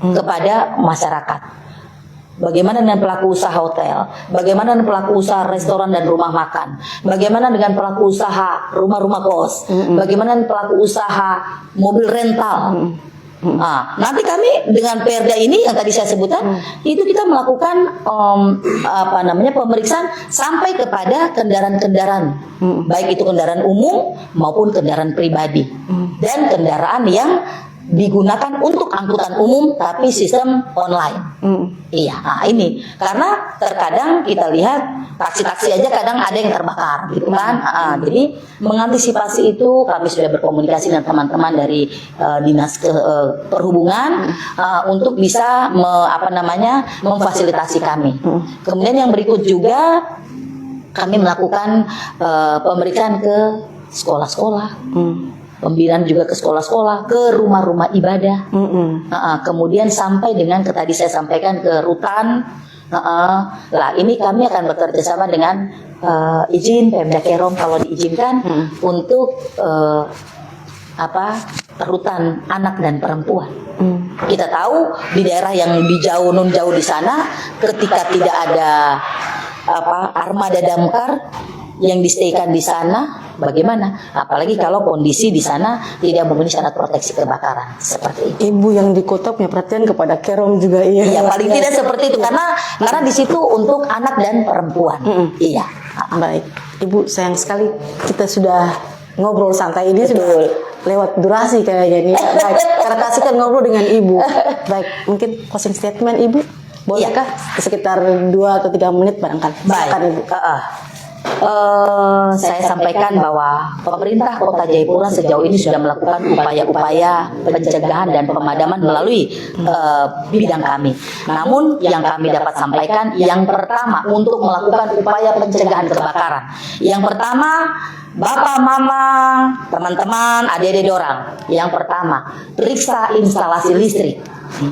kepada masyarakat? Bagaimana dengan pelaku usaha hotel? Bagaimana dengan pelaku usaha restoran dan rumah makan? Bagaimana dengan pelaku usaha rumah-rumah kos? Bagaimana dengan pelaku usaha mobil rental? Nanti kami dengan Perda ini yang tadi saya sebutkan, itu kita melakukan pemeriksaan sampai kepada kendaraan-kendaraan, baik itu kendaraan umum maupun kendaraan pribadi, dan kendaraan yang digunakan untuk angkutan umum tapi sistem online. Iya, ini karena terkadang kita lihat taksi-taksi aja kadang ada yang terbakar, gitu kan? Jadi mengantisipasi itu kami sudah berkomunikasi dengan teman-teman dari dinas perhubungan untuk bisa memfasilitasi kami. Kemudian yang berikut juga kami melakukan pemeriksaan ke sekolah-sekolah. Pembinaan juga ke sekolah-sekolah, ke rumah-rumah ibadah, kemudian sampai dengan tadi saya sampaikan ke rutan. Lah ini kami akan bekerja sama dengan izin Pemda Kerom kalau diizinkan untuk rutan anak dan perempuan. Kita tahu di daerah yang jauh di sana, ketika tidak ada armada damkar, yang di-stay-kan di sana bagaimana? Apalagi kalau kondisi di sana tidak memenuhi syarat proteksi kebakaran seperti itu. Ibu yang di kota punya perhatian kepada Kerom juga, iya. Iya, paling tidak seperti itu karena di situ untuk anak dan perempuan. Iya. Baik, Ibu, sayang sekali kita sudah ngobrol santai ini sudah lewat durasi kayaknya nih. Baik, karena kasihkan ngobrol dengan Ibu. Baik, mungkin closing statement Ibu, bolehkah? Sekitar 2 atau 3 menit barangkali. Silakan, Ibu. Saya sampaikan bahwa pemerintah Kota Jayapura sejauh ini sudah melakukan upaya-upaya pencegahan dan pemadaman melalui bidang kami. Namun yang kami dapat sampaikan, yang pertama untuk melakukan upaya pencegahan kebakaran. Yang pertama, Bapak, Mama, teman-teman, adik-adik dorang. Yang pertama, periksa instalasi listrik.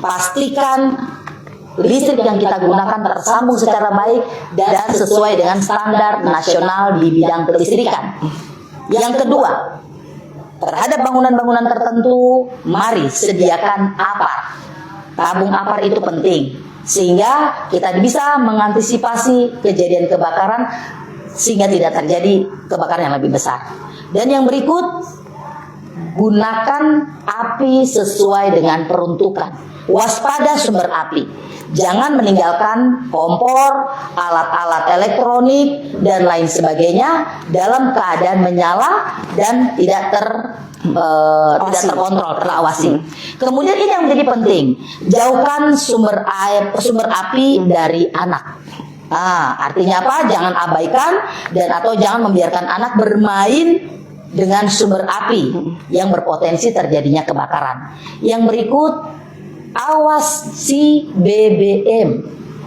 Pastikan listrik yang kita gunakan tersambung secara baik dan sesuai dengan standar nasional di bidang kelistrikan. Yang kedua, terhadap bangunan-bangunan tertentu, mari sediakan APAR. Tabung APAR itu penting, sehingga kita bisa mengantisipasi kejadian kebakaran, sehingga tidak terjadi kebakaran yang lebih besar. Dan yang berikut, gunakan api sesuai dengan peruntukan. Waspada sumber api. Jangan meninggalkan kompor, alat-alat elektronik, dan lain sebagainya dalam keadaan menyala dan tidak terkontrol, terawasi. Kemudian ini yang menjadi penting, jauhkan sumber api dari anak. Artinya apa? Jangan abaikan atau jangan membiarkan anak bermain dengan sumber api yang berpotensi terjadinya kebakaran. Yang berikut, awasi BBM.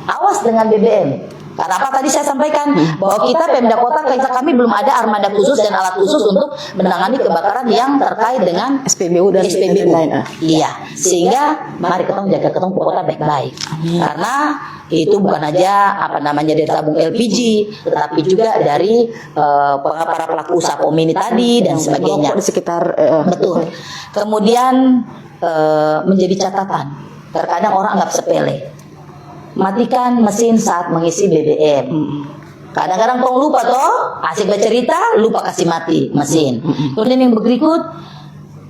Awas dengan BBM. Karena apa tadi saya sampaikan bahwa kita Pemda Kota kami belum ada armada khusus dan alat khusus untuk menangani kebakaran yang terkait dengan SPBU dan lain-lain. Iya, sehingga mari kita jaga ketong kota baik-baik. Karena itu bukan aja dari tabung LPG, tetapi juga dari para pelaku usaha komini tadi dan sebagainya. Di sekitar betul. Kemudian menjadi catatan. Terkadang orang anggap sepele. Matikan mesin saat mengisi BBM. Kadang-kadang tong lupa toh, asik bercerita, lupa kasih mati mesin. Kemudian yang berikut,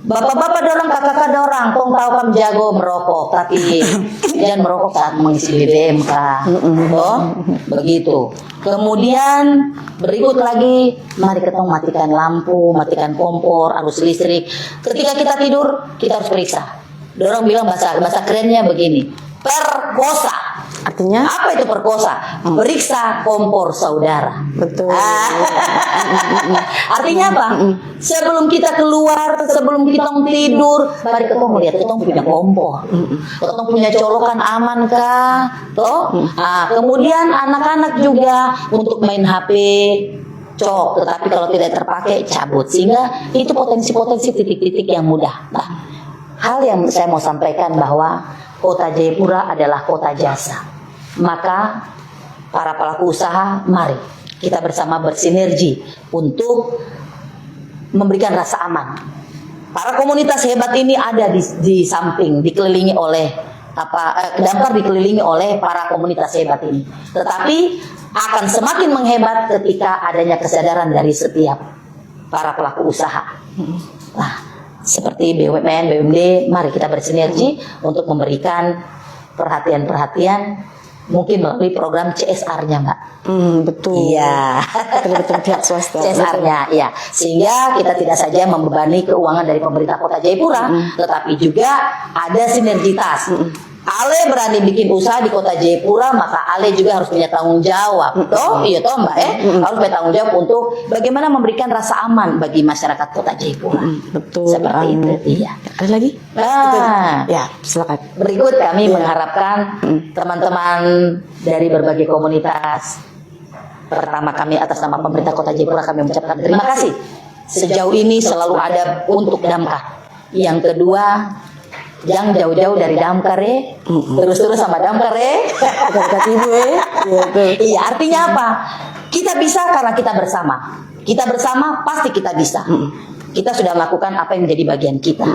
bapak-bapak dorang, kakak-kakak dorang, tong tahu kan jago merokok, tapi jangan merokok saat mengisi BBM kah? Toh, begitu. Kemudian berikut lagi, mari kita matikan lampu, matikan kompor, arus listrik. Ketika kita tidur, kita harus periksa. Dorang bilang bahasa kerennya begini, perkosa. Artinya apa itu perkosa? Periksa kompor saudara. Betul. Artinya apa? Sebelum kita keluar, sebelum kita tidur, mari kita melihat kita punya kompor, kita punya colokan aman kah? Toh? Kemudian anak-anak juga untuk main HP cok, tetapi kalau tidak terpakai cabut, sehingga itu potensi-potensi titik-titik yang mudah. Nah, hal yang saya mau sampaikan bahwa Kota Jayapura adalah kota jasa. Maka para pelaku usaha, mari kita bersama bersinergi untuk memberikan rasa aman. Para komunitas hebat ini ada di samping, dikelilingi oleh Damkar dikelilingi oleh para komunitas hebat ini. Tetapi akan semakin menghebat ketika adanya kesadaran dari setiap para pelaku usaha. Nah, seperti BUMN, BUMD, mari kita bersinergi untuk memberikan perhatian-perhatian, mungkin melalui program CSR-nya, Mbak. Betul. Iya. Betul pihak swasta. CSR-nya, ya. Sehingga kita tidak saja membebani keuangan dari pemerintah Kota Jayapura, tetapi juga ada sinergitas. Ale berani bikin usaha di Kota Jayapura, maka Ale juga harus punya tanggung jawab. Toh, iya toh Mbak, harus punya tanggung jawab untuk bagaimana memberikan rasa aman bagi masyarakat Kota Jayapura. Betul. Seperti itu. Iya. Ada lagi? Ya, silakan. Berikut kami mengharapkan teman-teman dari berbagai komunitas. Pertama, kami atas nama pemerintah Kota Jayapura kami mengucapkan terima kasih. Sejauh ini selalu ada untuk Damkar. Yang kedua, jangan jauh-jauh dari Damkar ya. Terus-terus sama Damkar ya. Dekat Ibu ya. Iya, artinya apa? Kita bisa karena kita bersama. Kita bersama pasti kita bisa. Kita sudah melakukan apa yang menjadi bagian kita.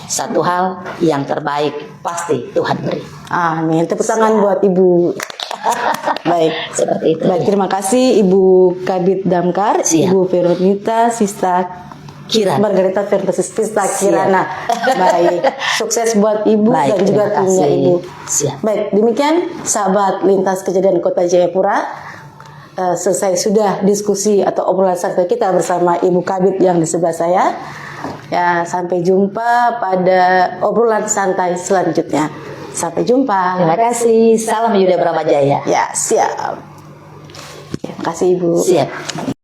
satu hal yang terbaik pasti Tuhan beri. Amin. Tepuk tangan buat Ibu. Baik. Seperti itu. Baik, terima kasih Ibu Kabid Damkar, Siap. Ibu Veronita Sista Kiran. Margarita Sista Siap. Kirana. Baik, sukses buat Ibu Baik, dan juga terima timnya kasih. Ibu. Siap. Baik, demikian sahabat lintas kejadian Kota Jayapura. Selesai sudah diskusi atau obrolan santai kita bersama Ibu Kabid yang di sebelah saya. Ya, sampai jumpa pada obrolan santai selanjutnya. Sampai jumpa. Terima kasih. Salam Yuda Bramajaya. Ya, siap. Terima kasih Ibu. Siap.